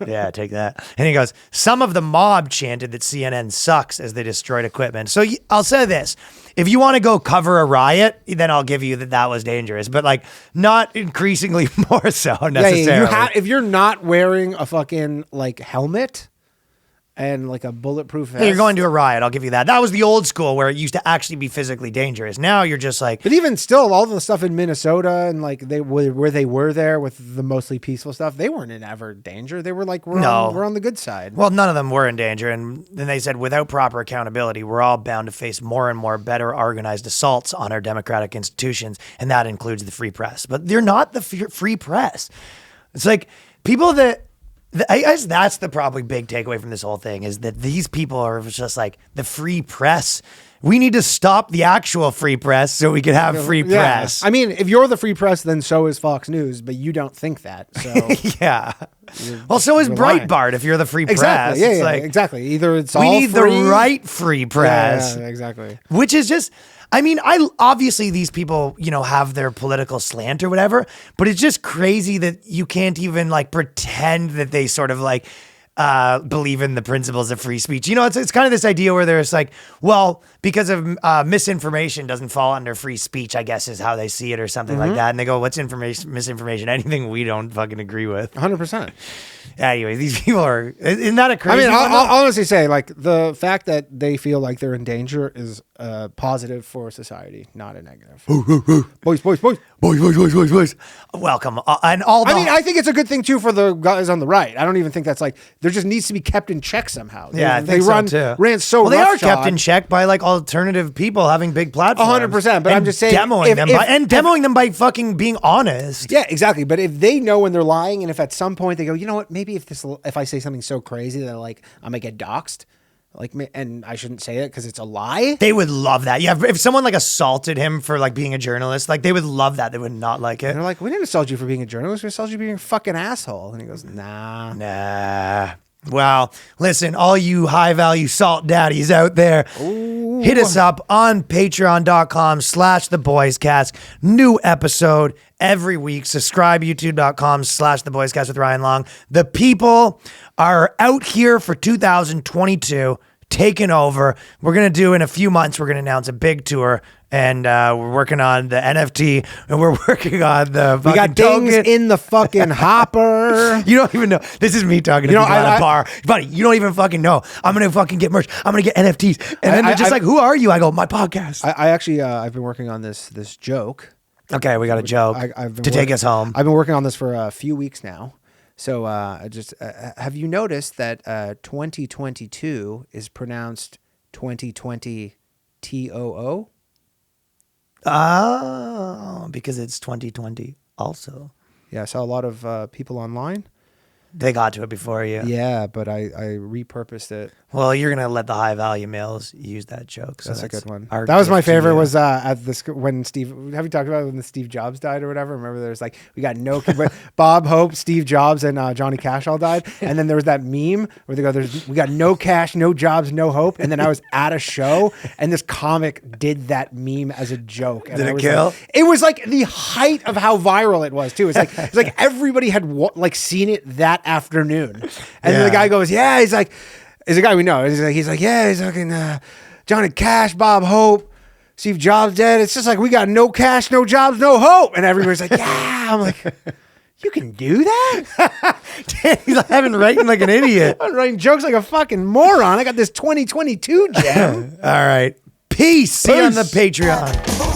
Yeah, take that. And he goes, some of the mob chanted that CNN sucks as they destroyed equipment. So I'll say this. If you want to go cover a riot, then I'll give you that was dangerous. But like not increasingly more so necessarily. Yeah, if you're not wearing a fucking like helmet and like a bulletproof vest. Hey, you're going to a riot. I'll give you that. That was the old school where it used to actually be physically dangerous. Now you're just like... But even still, all the stuff in Minnesota and like where they were there with the mostly peaceful stuff, they weren't in ever danger. They were like, we're on the good side. Well, none of them were in danger. And then they said, without proper accountability, we're all bound to face more and more better organized assaults on our democratic institutions. And that includes the free press. But they're not the free press. It's like people that... I guess that's the probably big takeaway from this whole thing is that these people are just like the free press we need to stop the actual free press so we can have free press. I mean, if you're the free press, then so is Fox News, but you don't think that. So yeah. Well, so is Breitbart if you're the free press. exactly. Yeah, It's yeah, like, exactly. Either it's we all need free, the right free press. Yeah, exactly. Which is just, I mean, I obviously these people, you know, have their political slant or whatever, but it's just crazy that you can't even like pretend that they sort of like believe in the principles of free speech. You know, it's kind of this idea where there's like, well, because of misinformation doesn't fall under free speech, I guess is how they see it or something like that. And they go, what's misinformation? Anything we don't fucking agree with. 100%. Anyway, these people are, isn't that a crazy I mean, one? I'll honestly say, like, the fact that they feel like they're in danger is positive for society, not a negative. Boys. Boys. Welcome. And all the, I mean, I think it's a good thing, too, for the guys on the right. I don't even think that's like, there just needs to be kept in check somehow. Yeah, I they think so too. ran so well, they are roughshod. kept in check by like alternative people having big platforms. 100%, but and I'm just saying, demoing them by fucking being honest. Yeah, exactly. But if they know when they're lying, and if at some point they go, you know what, maybe if I say something so crazy that like I might get doxxed, like, and I shouldn't say it because it's a lie. They would love that. Yeah, if someone like assaulted him for like being a journalist, like they would love that. They would not like it. And they're like, we didn't assault you for being a journalist. We assaulted you for being a fucking asshole. And he goes, nah. Well, listen, all you high value salt daddies out there, hit us up on patreon.com/the Boyscast. New episode every week. Subscribe youtube.com/the Boyscast with Ryan Long. The people are out here for 2022, taking over. We're going to do in a few months, we're going to announce a big tour. And we're working on the NFT, and we're working on the fucking we got things token. in the fucking hopper. You don't even know. This is me talking to people at a bar. Buddy, you don't even fucking know. I'm going to fucking get merch. I'm going to get NFTs. And then they're just like, who are you? I go, my podcast. I actually, I've been working on this joke. Okay, we got a joke to take us home. I've been working on this for a few weeks now. So have you noticed that 2022 is pronounced 2020 TOO? Oh, because it's 2020 also. Yeah, I saw a lot of people online. They got to it before you. Yeah, but I repurposed it. Well, you're going to let the high value males use that joke. So That's a good one. That That was my favorite was at this when Steve, have you talked about when the Steve Jobs died or whatever? Remember there's like, we got no, Bob Hope, Steve Jobs, and Johnny Cash all died. And then there was that meme where they go, we got no cash, no jobs, no hope. And then I was at a show and this comic did that meme as a joke. And Did I it was kill? Like, it was like the height of how viral it was too. It's like everybody had like seen it that afternoon. And then the guy goes, yeah, he's like, is a guy we know. He's like, yeah, he's fucking Johnny Cash, Bob Hope, Steve Jobs dead. It's just like we got no cash, no jobs, no hope. And everybody's like, yeah. I'm like, you can do that? He's like, I've been writing like an idiot. I'm writing jokes like a fucking moron. I got this 2022 jam. All right. Peace. See you on the Patreon.